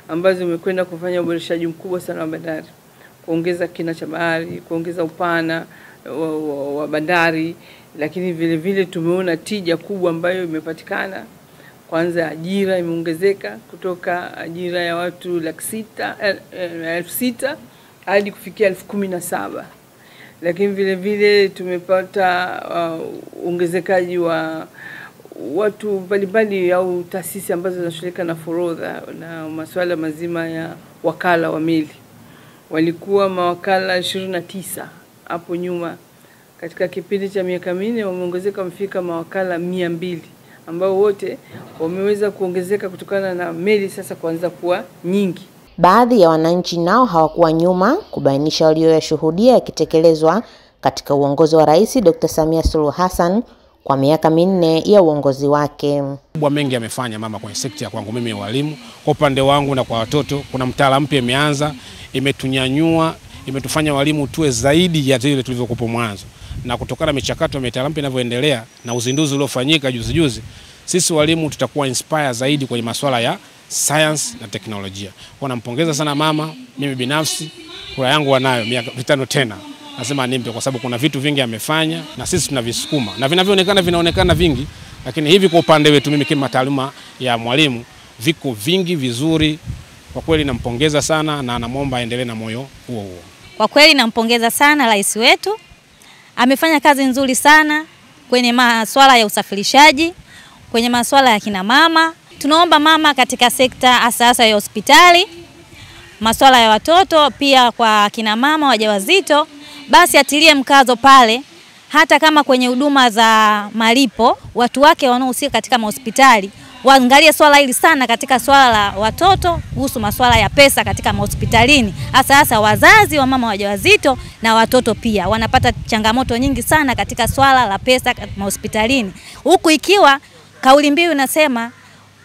ambazo zimekwenda kufanya uboreshaji mkubwa sana wa bandari, kuongeza kina cha bahari, kuongeza upana wa bandari, lakini vile vile tumeona tija kubwa ambayo imepatikana. Kwanza ajira imeongezeka kutoka ajira ya watu 600,000 hadi kufikia 17,000. Lakini vile vile tumepata ongezekaji wa watu mbalimbali au taasisi ambazo zinashughulika na forodha na masuala mazima ya wakala wa meli. Walikuwa mawakala 29 hapo nyuma. Katika kipindi cha miaka 4 wameongezeka wamefika mawakala 200 ambao wote wameweza kuongezeka kutokana na meli sasa kuanza kuwa nyingi. Baadhi ya wananchi nao hawakuwa nyuma kubainisha walioyashuhudia yakitekelezwa katika uongozi wa Rais Dr. Samia Suluhu Hassan kwa miaka 4 ya uongozi wake. Kubwa mengi amefanya mama kwenye sekta ya kwangu mimi walimu. Kwa upande wangu na kwa watoto kuna mtaala mpya imeanza, imetunyanyua, imetufanya walimu tuwe zaidi ya vile tulivyokuwa mwanzo. Na kutokana na michakato ya mitaala mpya inavyoendelea na uzinduzi uliofanyika juzi, sisi walimu tutakuwa inspire zaidi kwenye masuala ya science na teknolojia. Kwa nampongeza sana mama, mimi binafsi kura yangu wanayo miaka 5 tena. Nasema nimpe kwa sababu kuna vitu vingi amefanya na sisi tunavisukuma. Na vinaonekana vingi, lakini hivi kwa upande wetu mimi kama taaluma ya mwalimu viko vingi vizuri. Kwa kweli nampongeza sana na namuomba aendelee na moyo huo. Kwa kweli nampongeza sana rais wetu. Amefanya kazi nzuri sana kwenye masuala ya usafirishaji, kwenye masuala ya kina mama. Tunaomba mama katika sekta hasa ya hospitali, masuala ya watoto, pia kwa kina mama wajawazito, basi atilie mkazo pale, hata kama kwenye huduma za malipo, watu wake wanaohusika katika hospitali waangalie swala hili sana katika swala la watoto, kuhusu masuala ya pesa katika hospitalini, hasa wazazi wa mama wajawazito na watoto pia wanapata changamoto nyingi sana katika swala la pesa hospitalini. Huku ikiwa kauli mbiu inasema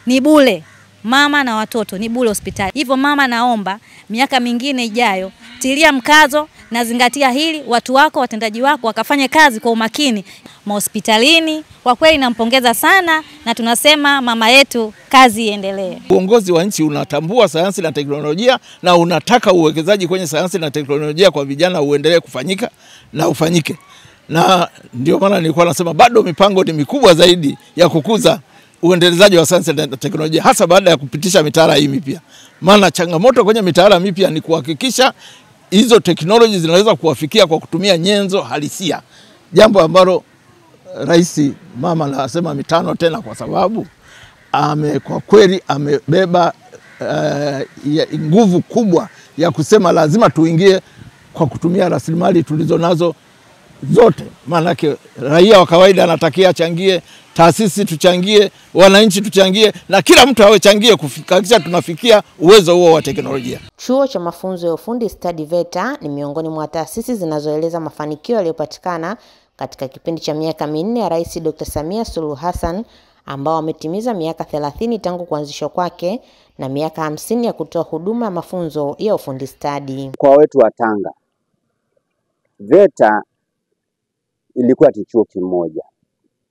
ni bure mama na watoto, ni bure hospitali. Hivyo mama, naomba miaka mingine ijayo tilia mkazo na zingatia hili, watu wako, watendaji wako wakafanye kazi kwa umakini hospitalini. Kwa kweli nampongeza sana na tunasema mama yetu kazi iendelee. Uongozi wa nchi unatambua sayansi na teknolojia na unataka uwekezaji kwenye sayansi na teknolojia kwa vijana uendelee kufanyika na ufanyike. Na ndio maana nilikuwa nasema bado mipango ni mikubwa zaidi ya kukuza uendelezaji wa sayansi na teknolojia, hasa baada ya kupitisha mitaala hii mipya. Maana changamoto kwenye mitaala mipya ni kuhakikisha hizo teknolojia zinaweza kuwafikia kwa kutumia nyenzo halisia. Jambo ambalo rais mama nasema mitano tena, kwa sababu kwa kweli amebeba nguvu kubwa ya kusema lazima tuingie kwa kutumia rasilimali tulizo nazo zote. Maanake raia wa kawaida anatakia achangie, taasisi tuchangie, wananchi tuchangie, na kila mtu awe changie kufikisha tunafikia uwezo huo wa teknolojia. Chuo cha mafunzo ya ufundi stadi VETA ni miongoni mwa taasisi zinazoeleza mafanikio yaliyopatikana katika kipindi cha miaka 4 ya Rais Dr. Samia Suluhu Hassan, ambao ametimiza miaka 30 tangu kuanzishwa kwake na miaka 50 ya kutoa huduma ya mafunzo ya ufundi stadi. Kwa wetu wa Tanga, VETA ilikuwa chuo kimoja,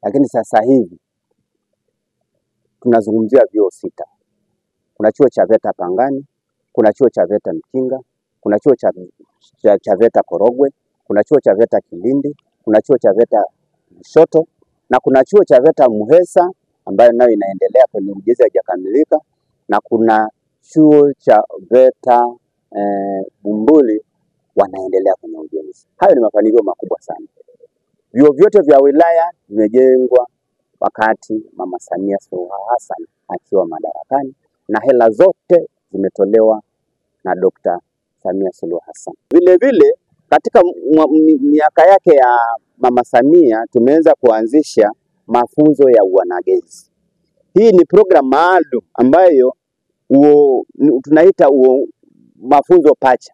lakini sasa hivi tunazungumzia vyuo 6. Kuna chuo cha VETA Pangani, kuna chuo cha VETA Mkinga, kuna chuo cha VETA Korogwe, kuna chuo cha VETA Kilindi, kuna chuo cha VETA Lushoto, na kuna chuo cha VETA Muhesa ambayo nayo inaendelea kwenye ujenzi, haijakamilika, na kuna chuo cha VETA Bumbuli wanaendelea kwenye ujenzi. Hayo ni mafanikio makubwa sana. Vyuo vyote vya wilaya vimejengwa wakati Mama Samia Suluhu Hassan akiwa madarakani, na hela zote zimetolewa na Dr. Samia Suluhu Hassan. Vile vile katika miaka yake ya Mama Samia tumeanza kuanzisha mafunzo ya uanagezi. Hii ni program maalum ambayo tunaita mafunzo pacha.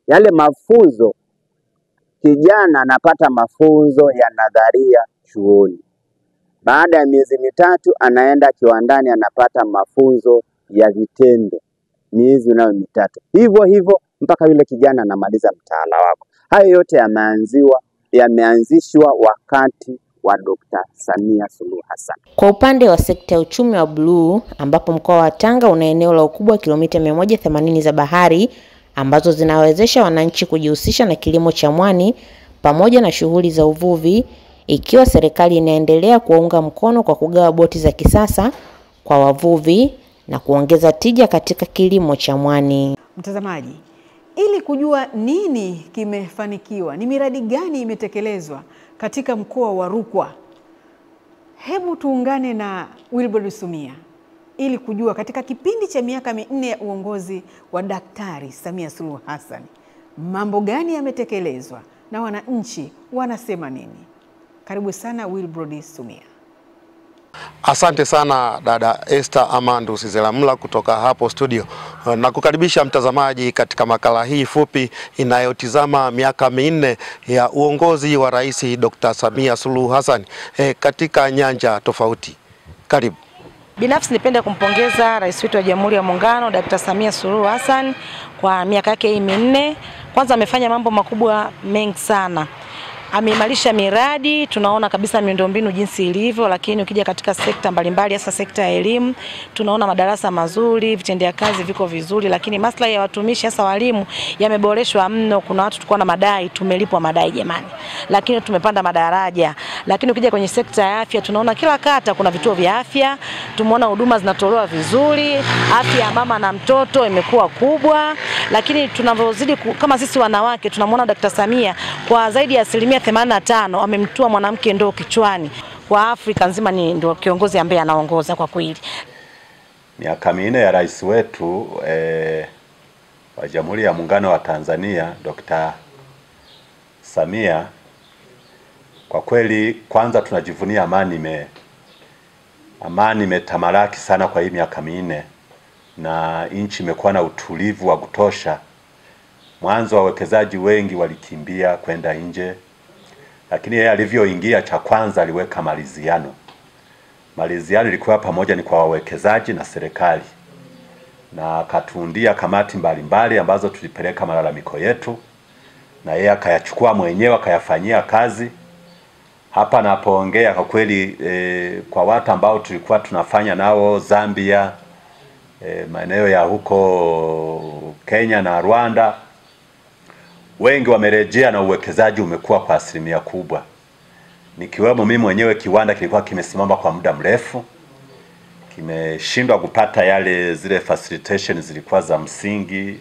Yale mafunzo, kijana anapata mafunzo ya nadharia chuoni. Baada ya miezi mitatu anaenda kiwandani anapata mafunzo ya vitendo miezi nayo mitatu. Hivyo hivyo mpaka yule kijana anamaliza mtaala wako. Hayo yote yameanzishwa wakati wa Dr. Samia Suluhu Hassan. Kwa upande wa sekta ya uchumi wa bluu, ambapo mkoa wa Tanga una eneo la ukubwa kilomita 180 za bahari ambazo zinawezesha wananchi kujihusisha na kilimo cha mwani pamoja na shughuli za uvuvi, ikiwa serikali inaendelea kuwaunga mkono kwa kugawa boti za kisasa kwa wavuvi na kuongeza tija katika kilimo cha mwani. Mtazamaji, ili kujua nini kimefanikiwa, ni miradi gani imetekelezwa katika mkoa wa Rukwa, hebu tuungane na Wilbrod Sumia ili kujua katika kipindi cha miaka 4 ya uongozi wa Daktari Samia Suluhu Hassan mambo gani yametekelezwa na wananchi wanasema nini. Karibu sana Wilbrod Sumia. Asante sana dada Esther Amandus Zelamula kutoka hapo studio, na kukaribisha mtazamaji katika makala hii fupi inayotizama miaka 4 ya uongozi wa Rais Dr. Samia Suluhu Hassan katika nyanja tofauti. Karibu. Binafsi nipende kumpongeza Rais wetu wa Jamhuri ya Muungano Dr. Samia Suluhu Hassan kwa miaka yake hii 4. Kwanza amefanya mambo makubwa mengi sana. Ameimarisha miradi, tunaona kabisa miundombinu jinsi ilivyo, lakini ukija katika sekta mbalimbali hasa sekta ya elimu, tunaona madarasa mazuri, vitendea kazi viko vizuri, lakini maslahi ya watumishi hasa walimu yameboreshwa mno. Kuna watu tulikuwa na madai, tumelipwa madai jamani, lakini tumepanda madaraja. Lakini ukija kwenye sekta ya afya, tunaona kila kata kuna vituo vya afya, tumeona huduma zinatolewa vizuri, afya ya mama na mtoto imekuwa kubwa. Lakini tunavyozidi kama sisi wanawake, tunamwona Dr. Samia kwa zaidi ya 85% amemtua mwanamke ndoo kichwani. Kwa Afrika nzima ni ndio kiongozi ambaye anaongoza kwa kweli. Miaka 4 ya rais wetu wa Jamhuri ya Muungano wa Tanzania Dr. Samia, kwa kweli kwanza tunajivunia amani imetamalaki sana kwa hii miaka 4, na nchi imekuwa na utulivu wa kutosha. Mwanzo wawekezaji wengi walikimbia kwenda nje, lakini yeye alivyoingia, cha kwanza aliweka maridhiano. Maridhiano ilikuwa pamoja ni kwa wawekezaji na serikali, na akatundia kamati mbalimbali ambazo tulipeleka malalamiko yetu, na yeye akayachukua mwenyewe akayafanyia kazi. Hapa napoongea kwa kweli kwa watu ambao tulikuwa tunafanya nao Zambia, maeneo ya huko Kenya na Rwanda, wengi wamerejea na uwekezaji umekuwa kwa 1% kubwa. Nikiwemo mimi mwenyewe, kiwanda kilikuwa kimesimama kwa muda mrefu, kimeshindwa kupata zile facilitation zilikuwa za msingi,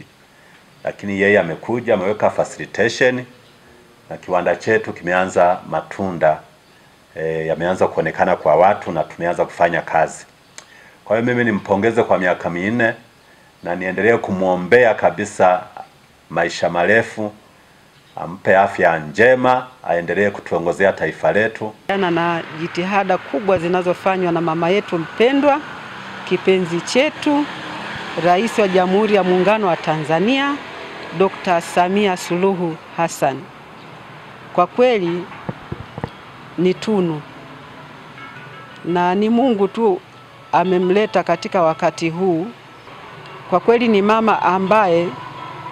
lakini yeye amekuja ameweka facilitation na kiwanda chetu kimeanza matunda yameanza kuonekana kwa watu na tumeanza kufanya kazi. Kwa hiyo mimi nimpongeze kwa miaka 4 na niendelee kumwombea kabisa maisha marefu, ampe afya njema, aendelee kutuongozea taifa letu. Na jitihada kubwa zinazofanywa na mama yetu mpendwa, kipenzi chetu, Rais wa Jamhuri ya Muungano wa Tanzania, Dr. Samia Suluhu Hassan. Kwa kweli ni tunu na ni Mungu tu amemleta katika wakati huu. Kwa kweli ni mama ambaye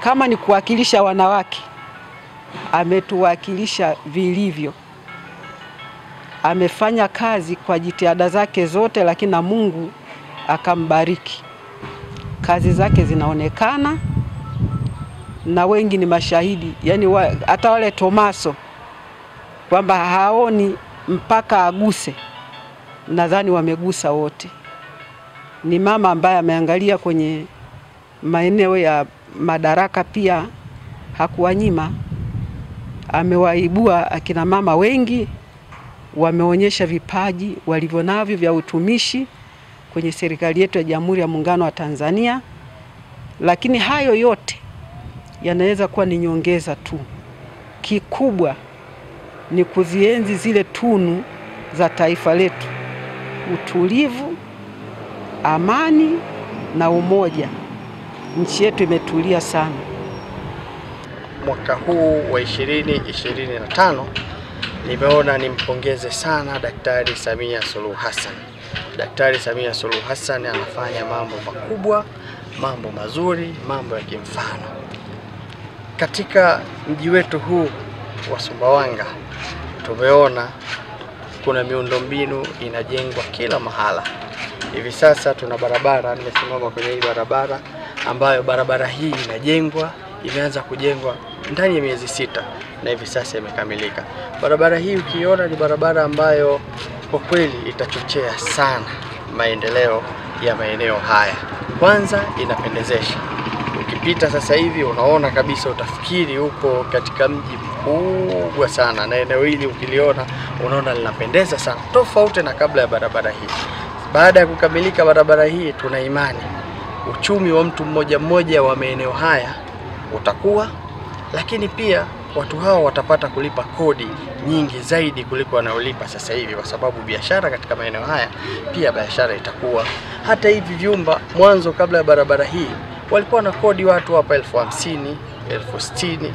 kama ni kuwakilisha wanawake, ametuwakilisha vilivyo. Amefanya kazi kwa jitihada zake zote, lakini na Mungu akambariki. Kazi zake zinaonekana na wengi ni mashahidi, yani hata wale Tomaso kwamba haoni mpaka aguse, nadhani wamegusa wote. Ni mama ambaye ameangalia kwenye maeneo ya madaraka, pia hakuwanyima. Amewaibua akina mama wengi, wameonyesha vipaji walivyonavyo vya utumishi kwenye serikali yetu ya Jamhuri ya Muungano wa Tanzania. Lakini hayo yote yanaweza kuwa ni nyongeza tu. Kikubwa ni kuzienzi zile tunu za taifa letu: utulivu, amani na umoja. Nchi yetu imetulia sana. Mwaka huu wa 2025 nimeona nimpongeze sana Daktari Samia Suluhu Hassan. Daktari Samia Suluhu Hassan anafanya mambo makubwa, mambo mazuri, mambo ya kimfano. Katika mji wetu huu wa Sumbawanga tumeona kuna miundombinu inajengwa kila mahala. Hivi sasa tuna barabara, nimesimama kwenye hii barabara ambayo barabara hii inajengwa, imeanza kujengwa ndani ya miezi 6 na hivi sasa imekamilika. Barabara hii ukiona ni barabara ambayo kwa kweli itachochea sana maendeleo ya maeneo haya. Kwanza inapendezesha. Ukipita sasa hivi unaona kabisa, utafikiri uko katika mji mkubwa sana, na eneo hili ukiliona unaona linapendeza sana, tofauti na kabla ya barabara hii. Baada ya kukamilika barabara hii, tuna imani uchumi wa mtu mmoja mmoja wa maeneo haya utakuwa, lakini pia watu hao watapata kulipa kodi nyingi zaidi kuliko wanaolipa sasa hivi, kwa sababu biashara katika maeneo haya pia biashara itakuwa. Hata hivi vyumba mwanzo kabla ya barabara hii walikuwa na kodi watu hapa 50,000, 60,000.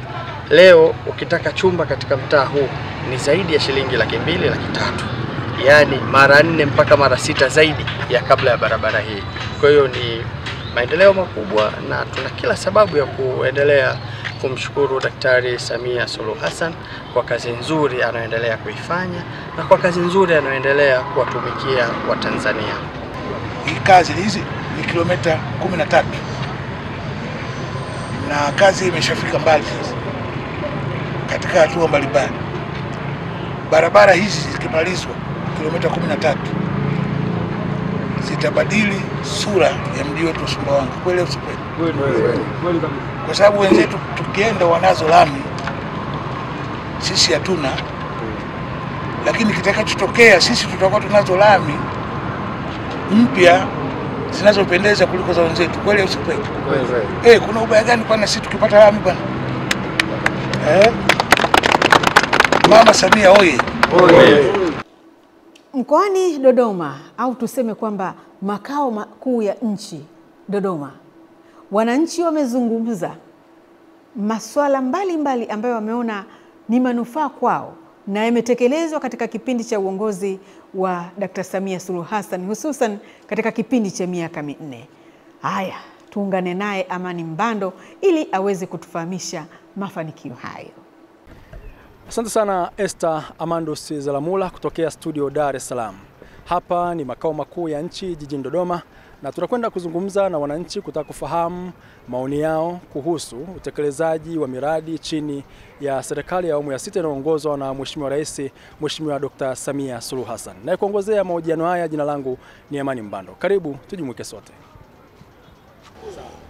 Leo ukitaka chumba katika mtaa huu ni zaidi ya shilingi 200,000, 300,000. Yaani mara 4 mpaka mara 6 zaidi ya kabla ya barabara hii. Kwa hiyo ni maendeleo makubwa na tuna kila sababu ya kuendelea kumshukuru Daktari Samia Suluhu Hassan kwa kazi nzuri anayoendelea kuifanya na kwa kazi nzuri anayoendelea kuwatumikia Watanzania. Hii kazi hizi ni kilomita 13 na kazi imeshafika mbali sasa katika hatua mbalimbali. Barabara hizi zikimalizwa kilomita 13 zitabadili sura ya mji wetu wa Sumbawanga. Kweli au si kweli? Kweli kabisa. Kwa sababu wenzetu tukienda wanazo lami, sisi hatuna. Lakini kitakachotokea sisi tutakuwa tunazo lami mpya zinazopendeza kuliko za wenzetu. Kweli au si kweli? Kweli. Kuna ubaya gani kwa sisi tukipata lami bwana? Mama Samia oye. Oye. Mkoani Dodoma, au tuseme kwamba makao makuu ya nchi Dodoma, wananchi wamezungumza masuala mbalimbali ambayo wameona ni manufaa kwao na yametekelezwa katika kipindi cha uongozi wa Dr. Samia Suluhu Hassan, hususan katika kipindi cha miaka 4. Haya, tuungane naye Amani Mbando ili aweze kutufahamisha mafanikio hayo. Asante sana Esther Amandus Zelamula kutokea studio Dar es Salaam. Hapa ni makao makuu ya nchi jijini Dodoma na tunakwenda kuzungumza na wananchi kutaka kufahamu maoni yao kuhusu utekelezaji wa miradi chini ya serikali ya awamu ya 6 inayoongozwa na Mheshimiwa Rais Mheshimiwa Dr. Samia Suluhu Hassan. Na kuongozea mahojiano haya, jina langu ni Amani Mbando. Karibu tujumuike sote.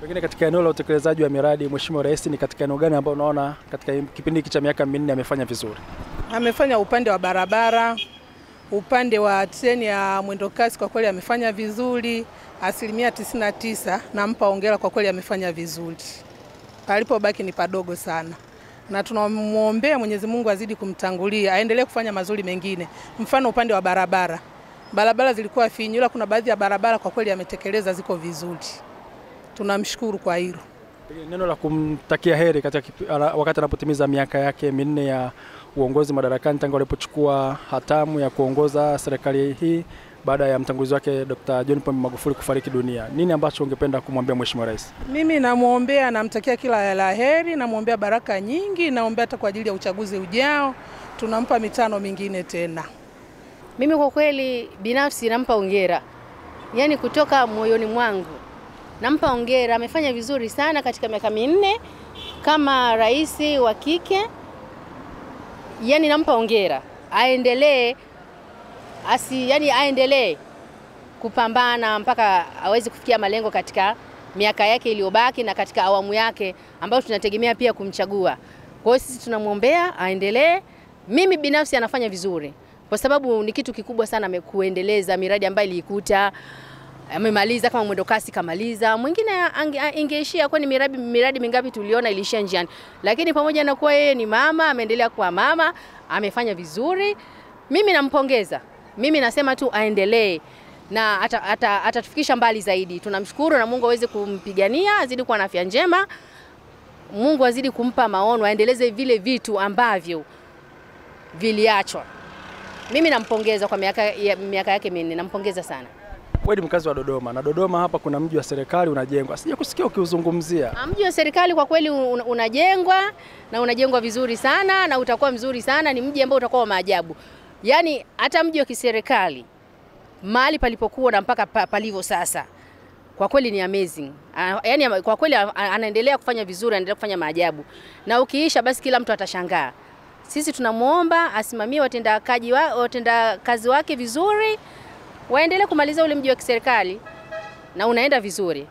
Pengine katika eneo la utekelezaji wa miradi, Mheshimiwa Rais, ni katika eneo gani ambao unaona katika kipindi hiki cha miaka 4 amefanya vizuri? Amefanya upande wa barabara, Upande wa treni ya mwendokasi kwa kweli amefanya vizuri, 99%, nampa hongera kwa kweli amefanya vizuri. Palipobaki ni padogo sana. Na tunamuombea Mwenyezi Mungu azidi kumtangulia, aendelee kufanya mazuri mengine. Mfano upande wa barabara. Barabara zilikuwa finyu, ila kuna baadhi ya barabara kwa kweli ametekeleza ziko vizuri. Tunamshukuru kwa hilo. Neno la kumtakia heri katika wakati anapotimiza miaka yake 4 ya uongozi madarakani tangu alipochukua hatamu ya kuongoza serikali hii baada ya mtangulizi wake Dr. John Pombe Magufuli kufariki dunia. Nini ambacho ungependa kumwambia Mheshimiwa Rais? Mimi namuombea, namtakia kila la heri, namuombea baraka nyingi, naombea hata kwa ajili ya uchaguzi ujao. Tunampa mitano mingine tena. Mimi kwa kweli binafsi nampa hongera. Yaani kutoka moyoni mwangu. Nampa hongera, amefanya vizuri sana katika miaka 4 kama rais wa kike. Yaani nampa hongera. Aendelee aendelee kupambana mpaka aweze kufikia malengo katika miaka yake iliyobaki na katika awamu yake ambayo tunategemea pia kumchagua. Kwa hiyo sisi tunamwombea aendelee. Mimi binafsi anafanya vizuri kwa sababu ni kitu kikubwa sana amekuendeleza miradi ambayo ilikuta amemaliza, kama mwendokasi kamaliza. Mwingine ingeishia, kwani miradi mingapi tuliona ilishia njiani. Lakini pamoja na kuwa yeye ni mama, ameendelea kuwa mama, amefanya vizuri. Mimi nampongeza. Mimi nasema tu aendelee na atatufikisha mbali zaidi. Tunamshukuru na Mungu aweze kumpigania, azidi kuwa na afya njema. Mungu azidi kumpa maono, aendeleze vile vitu ambavyo viliachwa. Mimi nampongeza kwa miaka yake 4, nampongeza sana. Wewe ni mkazi wa Dodoma na Dodoma hapa kuna mji wa serikali unajengwa. Sija kusikia ukiuzungumzia. Mji wa serikali kwa kweli unajengwa na unajengwa vizuri sana na utakuwa mzuri sana, ni mji ambao utakuwa wa maajabu. Yaani hata mji wa kiserikali mahali palipokuwa na mpaka palivyo sasa, kwa kweli ni amazing. Yaani kwa kweli anaendelea kufanya vizuri, anaendelea kufanya maajabu. Na ukiisha basi kila mtu atashangaa. Sisi tunamuomba asimamie watenda kazi wake vizuri, waendelee kumaliza ule mji wa kiserikali na unaenda vizuri.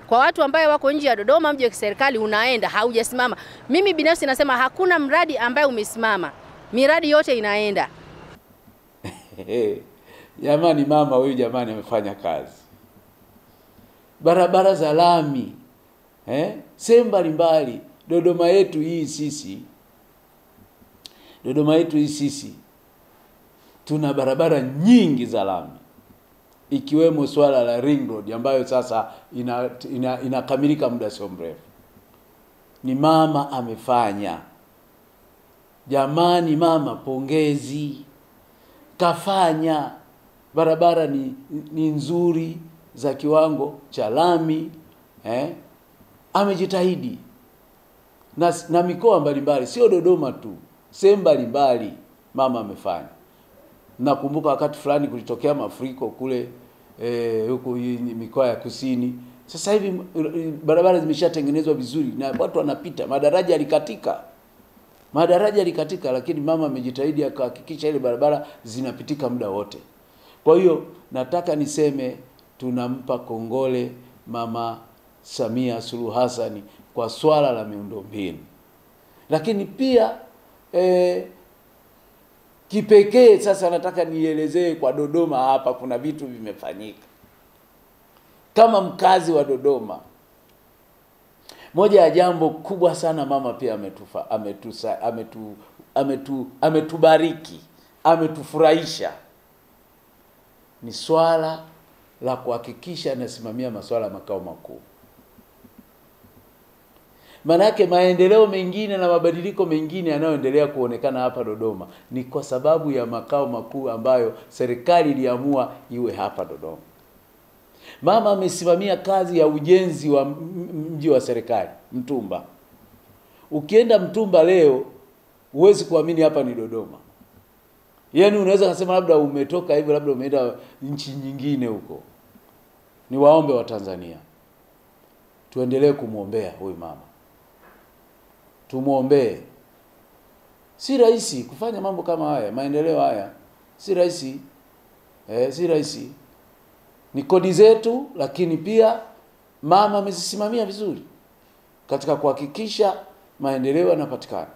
Kwa watu ambao wako nje ya Dodoma, mji wa kiserikali unaenda, haujasimama. Mimi binafsi nasema hakuna mradi ambaye umesimama. Miradi yote inaenda. Jamani, mama huyu jamani amefanya kazi. Barabara za lami, sehemu mbalimbali. Dodoma yetu hii sisi tuna barabara nyingi za lami, ikiwemo swala la ring road ambayo sasa inakamilika muda sio mrefu. Ni mama amefanya. Jamani mama, pongezi. Kafanya. Barabara ni nzuri za kiwango cha lami, amejitahidi. Na mikoa mbalimbali, sio Dodoma tu, sehemu mbalimbali mama amefanya. Nakumbuka wakati fulani kulitokea mafuriko kule huko mikoa ya kusini. Sasa hivi barabara zimeshatengenezwa vizuri na watu wanapita. Madaraja yalikatika, lakini mama amejitahidi akahakikisha ile barabara zinapitika muda wote. Kwa hiyo nataka niseme tunampa kongole Mama Samia Suluhu Hassan kwa swala la miundombinu. Lakini pia kipekee sasa nataka nielezee kwa Dodoma hapa kuna vitu vimefanyika. Kama mkazi wa Dodoma, moja ya jambo kubwa sana mama pia ametubariki, ametufurahisha, ni swala la kuhakikisha anasimamia masuala makao makuu. Manake maendeleo mengine na mabadiliko mengine yanayoendelea kuonekana hapa Dodoma ni kwa sababu ya makao makuu ambayo serikali iliamua iwe hapa Dodoma. Mama amesimamia kazi ya ujenzi wa mji wa serikali Mtumba. Ukienda Mtumba leo huwezi kuamini hapa ni Dodoma. Yaani unaweza kusema labda umetoka hivyo, labda umeenda nchi nyingine huko. Ni waombe wa Tanzania tuendelee kumuombea huyu mama. Tumuombee. Si rahisi kufanya mambo kama haya, maendeleo haya. Si rahisi. Si rahisi. Ni kodi zetu, lakini pia mama amezisimamia vizuri katika kuhakikisha maendeleo yanapatikana.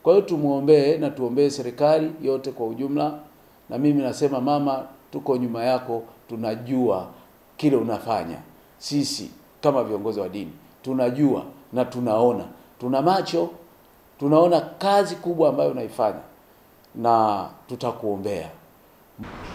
Kwa hiyo tumuombee na tuombee serikali yote kwa ujumla Na mimi nasema mama, tuko nyuma yako, tunajua kile unafanya. Sisi kama viongozi wa dini tunajua na tunaona, tuna macho, tunaona kazi kubwa ambayo unaifanya na tutakuombea.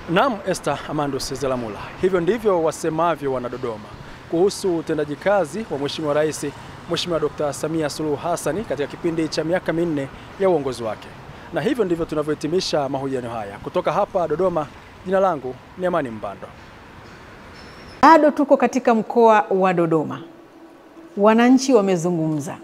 Naam, Esther Amandus Zelamula. Hivyo ndivyo wasemavyo wana Dodoma kuhusu utendaji kazi wa Mheshimiwa Rais Mheshimiwa Dr. Samia Suluhu Hassan katika kipindi cha miaka 4 ya uongozi wake. Na hivyo ndivyo tunavyohitimisha mahojiano haya. Kutoka hapa Dodoma, jina langu ni Amani Mbando. Bado tuko katika mkoa wa Dodoma. Wananchi wamezungumza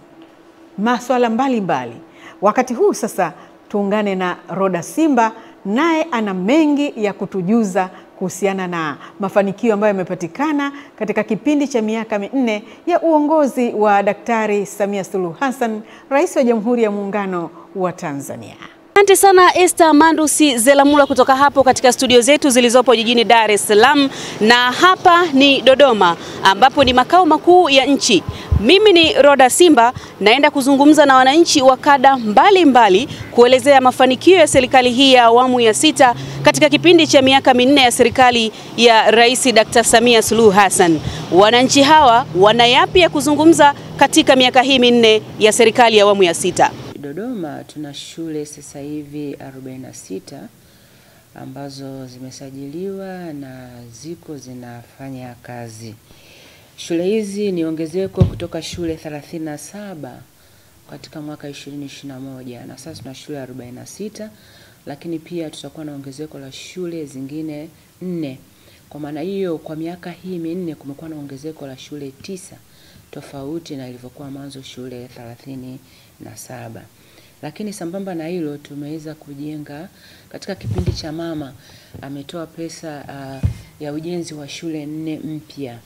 masuala mbalimbali. Wakati huu sasa tuungane na Roda Simba, naye ana mengi ya kutujuza kuhusiana na mafanikio ambayo yamepatikana katika kipindi cha miaka 4 ya uongozi wa Daktari Samia Suluhu Hassan, Rais wa Jamhuri ya Muungano wa Tanzania. Asante sana Esther Amandus Zelamula kutoka hapo katika studio zetu zilizopo jijini Dar es Salaam, na hapa ni Dodoma ambapo ni makao makuu ya nchi. Mimi ni Roda Simba, naenda kuzungumza na wananchi wa kada mbalimbali kuelezea mafanikio ya serikali hii ya awamu ya 6 katika kipindi cha miaka 4 ya serikali ya Rais Dr. Samia Suluhu Hassan. Wananchi hawa wana yapi ya kuzungumza katika miaka hii 4 ya serikali ya awamu ya 6? Dodoma tuna shule sasa hivi 46 ambazo zimesajiliwa na ziko zinafanya kazi. Shule hizi ni ongezeko kutoka shule 37 katika mwaka 2021 na sasa tuna shule 46, lakini pia tutakuwa na ongezeko la shule zingine 4. Kwa maana hiyo kwa miaka hii 4 kumekuwa na ongezeko la shule 9 tofauti na ilivyokuwa mwanzo shule 37. Lakini sambamba na hilo tumeweza kujenga katika kipindi cha mama ametoa pesa ya ujenzi wa shule 4 mpya.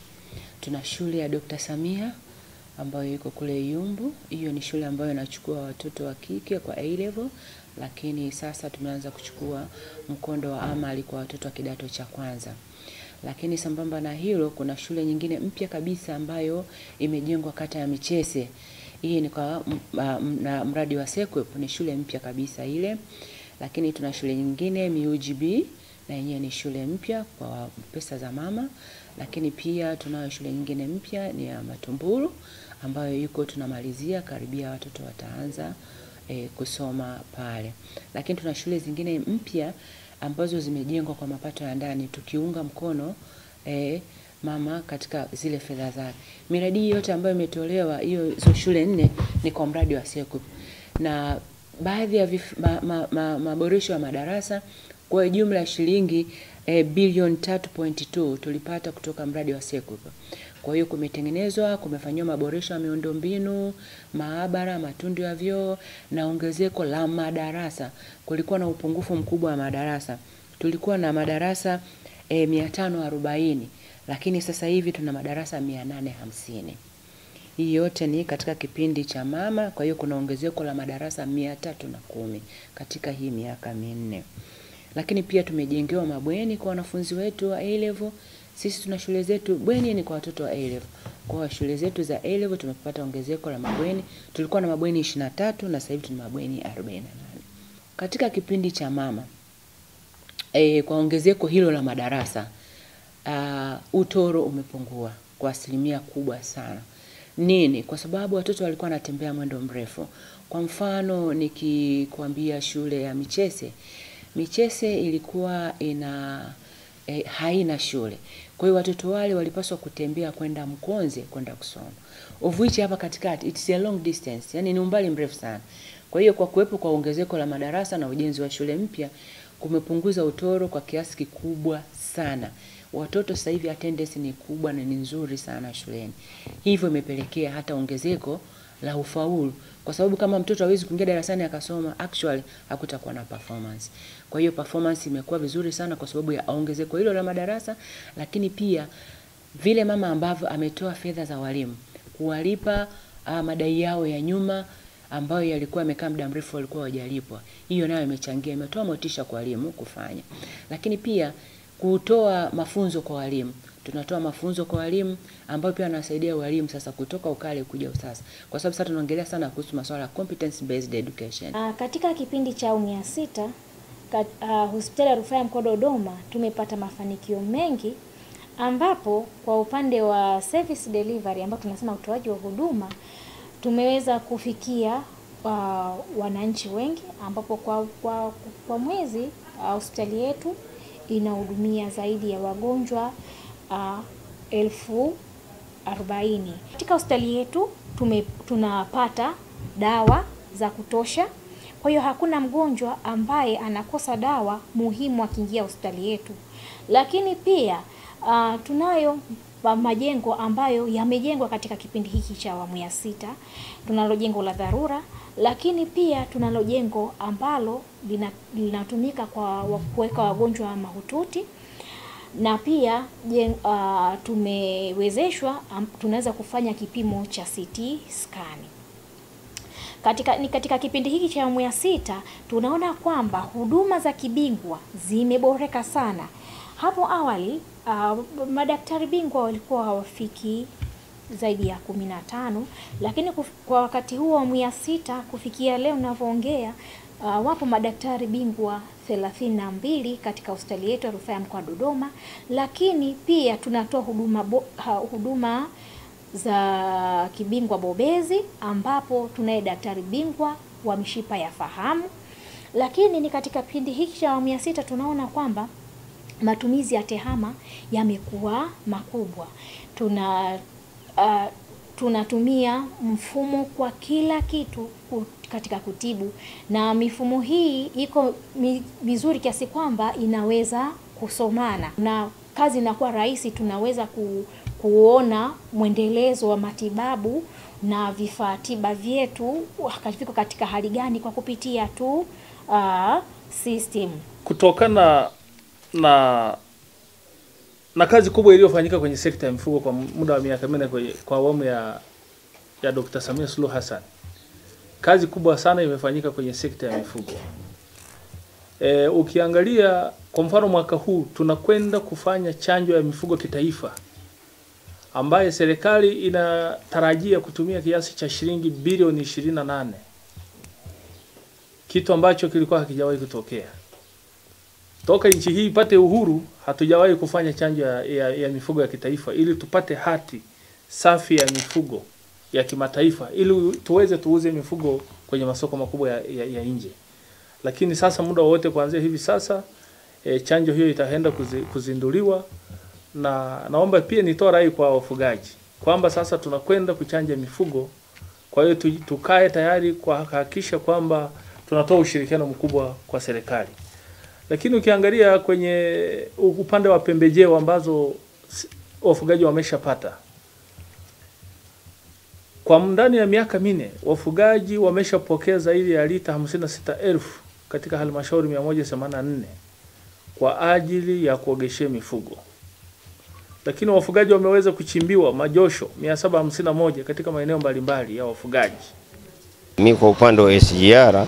Tuna shule ya Dr. Samia ambayo iko kule Yumbu. Hiyo ni shule ambayo inachukua watoto wa kike kwa A-level, lakini sasa tumeanza kuchukua mkondo wa amali kwa watoto wa kidato cha kwanza. Lakini sambamba na hilo kuna shule nyingine mpya kabisa ambayo imejengwa kata ya Michese. Hii ni kwa mradi wa SEQUIP, ni shule mpya kabisa ile. Lakini tuna shule nyingine MUGB na yenyewe ni shule mpya kwa pesa za mama. Lakini pia tunayo shule nyingine mpya ni ya Matumbulu ambayo yuko tunamalizia, karibia watoto wataanza kusoma pale. Lakini tuna shule zingine mpya ambazo zimejengwa kwa mapato ya ndani tukiunga mkono mama katika zile fedha zake. Miradi yote ambayo imetolewa hiyo shule 4 ni kwa mradi wa SEQUIP. Na baadhi ya maboresho ya madarasa kwa jumla ya shilingi bilioni 3.2 tulipata kutoka mradi wa SEQUIP. Kwa hiyo kumetengenezwa, kumefanywa maboresho ya miundombinu, maabara, matundu ya vyoo na ongezeko la madarasa. Kulikuwa na upungufu mkubwa wa madarasa. Tulikuwa na madarasa 540, lakini sasa hivi tuna madarasa 850. Hii yote ni katika kipindi cha mama, kwa hiyo kuna ongezeko la madarasa 310 katika hii miaka 4. Lakini pia tumejengewa mabweni kwa wanafunzi wetu wa A-level. Sisi tuna shule zetu bweni ni kwa watoto wa A-level. Kwa shule zetu za A-level tumepata ongezeko la mabweni. Tulikuwa na mabweni 23 na sasa hivi tuna mabweni 48. Katika kipindi cha mama kwa ongezeko hilo la madarasa utoro umepungua kwa asilimia kubwa sana. Nini? Kwa sababu watoto walikuwa wanatembea mwendo mrefu. Kwa mfano nikikwambia shule ya Michese ilikuwa haina shule. Kwa hiyo watoto wale walipaswa kutembea kwenda Mkonze kwenda kusoma. Of which hapa katikati it's a long distance, yani ni umbali mrefu sana. Kwa hiyo kwa kuwepo kwa ongezeko la madarasa na ujenzi wa shule mpya kumepunguza utoro kwa kiasi kikubwa sana. Watoto sasa hivi attendance ni kubwa na ni nzuri sana shuleni. Hivyo imepelekea hata ongezeko la ufaulu. Kwa sababu kama mtoto hawezi kuingia darasani akasoma, actually hakutakuwa na performance. Kwa hiyo performance imekuwa vizuri sana kwa sababu ya ongezeko hilo la madarasa, lakini pia vile mama ambavyo ametoa fedha za walimu kuwalipa madai yao ya nyuma ambayo yalikuwa yamekaa muda mrefu walikuwa hawajalipwa. Hiyo nayo imechangia, imetoa motisha kwa walimu kufanya. Lakini pia kutoa mafunzo kwa walimu. Tunatoa mafunzo kwa walimu ambayo pia yanasaidia walimu sasa kutoka ukale kuja usasa. Kwa sababu sasa tunaongelea sana kuhusu masuala ya competence based education. Katika kipindi cha awamu ya 6 hospitali ya rufaa ya mkoa Dodoma tumepata mafanikio mengi, ambapo kwa upande wa service delivery ambapo tunasema utoaji wa huduma tumeweza kufikia wananchi wengi, ambapo kwa mwezi hospitali yetu inahudumia zaidi ya wagonjwa 40,000. Katika hospitali yetu tunapata dawa za kutosha. Kwa hiyo hakuna mgonjwa ambaye anakosa dawa muhimu akiingia hospitali yetu. Lakini pia tunayo majengo ambayo yamejengwa katika kipindi hiki cha awamu ya 6. Tunalo jengo la dharura, lakini pia tunalo jengo ambalo linatumika kwa kuweka wagonjwa mahututi, na pia tumewezeshwa tunaweza kufanya kipimo cha CT scan. Katika kipindi hiki cha awamu ya 6 tunaona kwamba huduma za kibingwa zimeboreka sana. Hapo awali madaktari bingwa walikuwa hawafiki zaidi ya 15, lakini kwa wakati huo awamu ya 6 kufikia leo ninavyoongea, wapo madaktari bingwa 32 katika hospitali yetu ya rufaa ya mkoa Dodoma. Lakini pia tunatoa huduma za kibingwa bobezi, ambapo tunaye daktari bingwa wa mishipa ya fahamu. Lakini ni katika kipindi hiki cha awamu ya 6 tunaona kwamba matumizi ya tehama yamekuwa makubwa. Tunatumia mfumo kwa kila kitu katika kutibu, na mifumo hii iko vizuri kiasi kwamba inaweza kusomana na kazi inakuwa rahisi. Tunaweza kuona mwendelezo wa matibabu na vifaa tiba vyetu viko katika hali gani kwa kupitia tu system. Kutokana na kazi kubwa iliyofanyika kwenye sekta ya mifugo kwa muda wa miaka 4 kwa awamu ya Dr. Samia Suluhu Hassan, kazi kubwa sana imefanyika kwenye sekta ya mifugo. Ukiangalia kwa mfano mwaka huu tunakwenda kufanya chanjo ya mifugo kitaifa, ambaye serikali inatarajia kutumia kiasi cha shilingi bilioni 28, kitu ambacho kilikuwa hakijawahi kutokea. Toka nchi hii ipate uhuru hatujawahi kufanya chanjo ya mifugo ya kitaifa, ili tupate hati safi ya mifugo ya kimataifa, ili tuweze tuuze mifugo kwenye masoko makubwa ya nje. Lakini sasa muda wote kuanzia hivi sasa chanjo hiyo itaenda kuzinduliwa, na naomba pia nitoa rai kwa wafugaji kwamba sasa tunakwenda kuchanja mifugo. Kwa hiyo tukae tayari kwa kuhakikisha kwamba tunatoa ushirikiano mkubwa kwa serikali. Lakini ukiangalia kwenye upande wa pembejeo ambazo wafugaji wameshapata, kwa ndani ya miaka 4 wafugaji wameshapokea zaidi ya lita 56,000 katika halmashauri 184 kwa ajili ya kuogeshea mifugo. Lakini wafugaji wameweza kuchimbiwa majosho 751 katika maeneo mbalimbali ya wafugaji. Mimi kwa upande wa SGR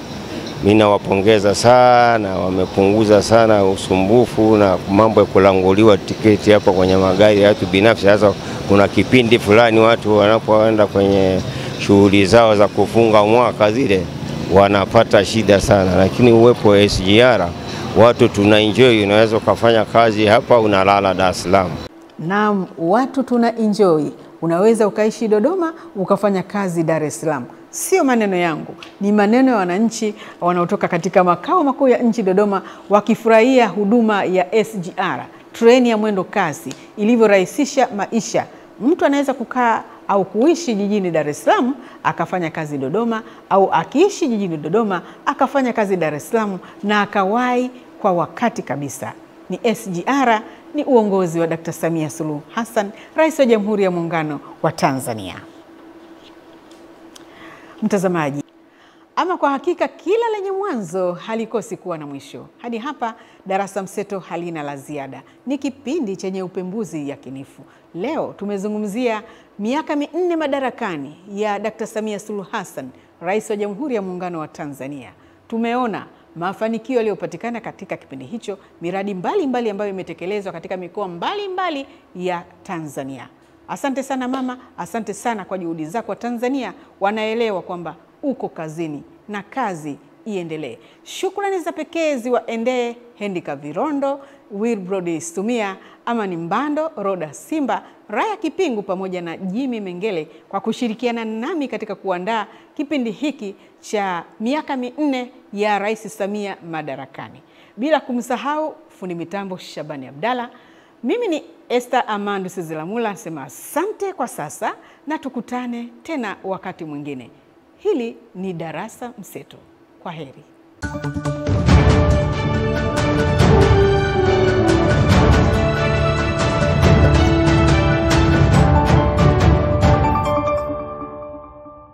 mimi nawapongeza sana, wamepunguza sana usumbufu na mambo ya kulanguliwa tiketi hapa kwenye magari ya watu binafsi. Sasa kuna kipindi fulani watu wanapoenda kwenye shughuli zao za kufunga mwaka zile wanapata shida sana, lakini uwepo wa SGR watu tunaenjoy. Unaweza kufanya kazi hapa unalala Dar es Salaam. Naam, watu tunaenjoy. Unaweza ukaishi Dodoma ukafanya kazi Dar es Salaam. Sio maneno yangu, ni maneno ya wananchi wanaotoka katika makao makuu ya nchi Dodoma, wakifurahia huduma ya SGR, treni ya mwendo kasi ilivyorahisisha maisha. Mtu anaweza kukaa au kuishi jijini Dar es Salaam akafanya kazi Dodoma, au akiishi jijini Dodoma akafanya kazi Dar es Salaam, na akawahi kwa wakati kabisa. Ni SGR, ni uongozi wa Dr. Samia Suluhu Hassan, Rais wa Jamhuri ya Muungano wa Tanzania. Mtazamaji, ama kwa hakika kila lenye mwanzo halikosi kuwa na mwisho. Hadi hapa Darasa Mseto halina la ziada. Ni kipindi chenye upembuzi yakinifu. Leo tumezungumzia miaka 4 madarakani ya Dr. Samia Suluhu Hassan, Rais wa Jamhuri ya Muungano wa Tanzania. Tumeona mafanikio yaliyopatikana katika kipindi hicho, miradi mbalimbali ambayo imetekelezwa katika mikoa mbalimbali ya Tanzania. Asante sana mama, asante sana kwa juhudi zako. Tanzania wanaelewa kwamba uko kazini na kazi iendelee. Shukrani za pekee ziwaendee Hendika Virondo, Wilbrod Stumia, Amani Mbando, Roda Simba, Raya Kipingu pamoja na Jimmy Mengele kwa kushirikiana nami katika kuandaa kipindi hiki cha miaka 4 ya Rais Samia madarakani. Bila kumsahau fundi mitambo Shabani Abdalla. Mimi ni Esther Amandus Zelamula, nasema asante kwa sasa na tukutane tena wakati mwingine. Hili ni Darasa Mseto. Kwa heri.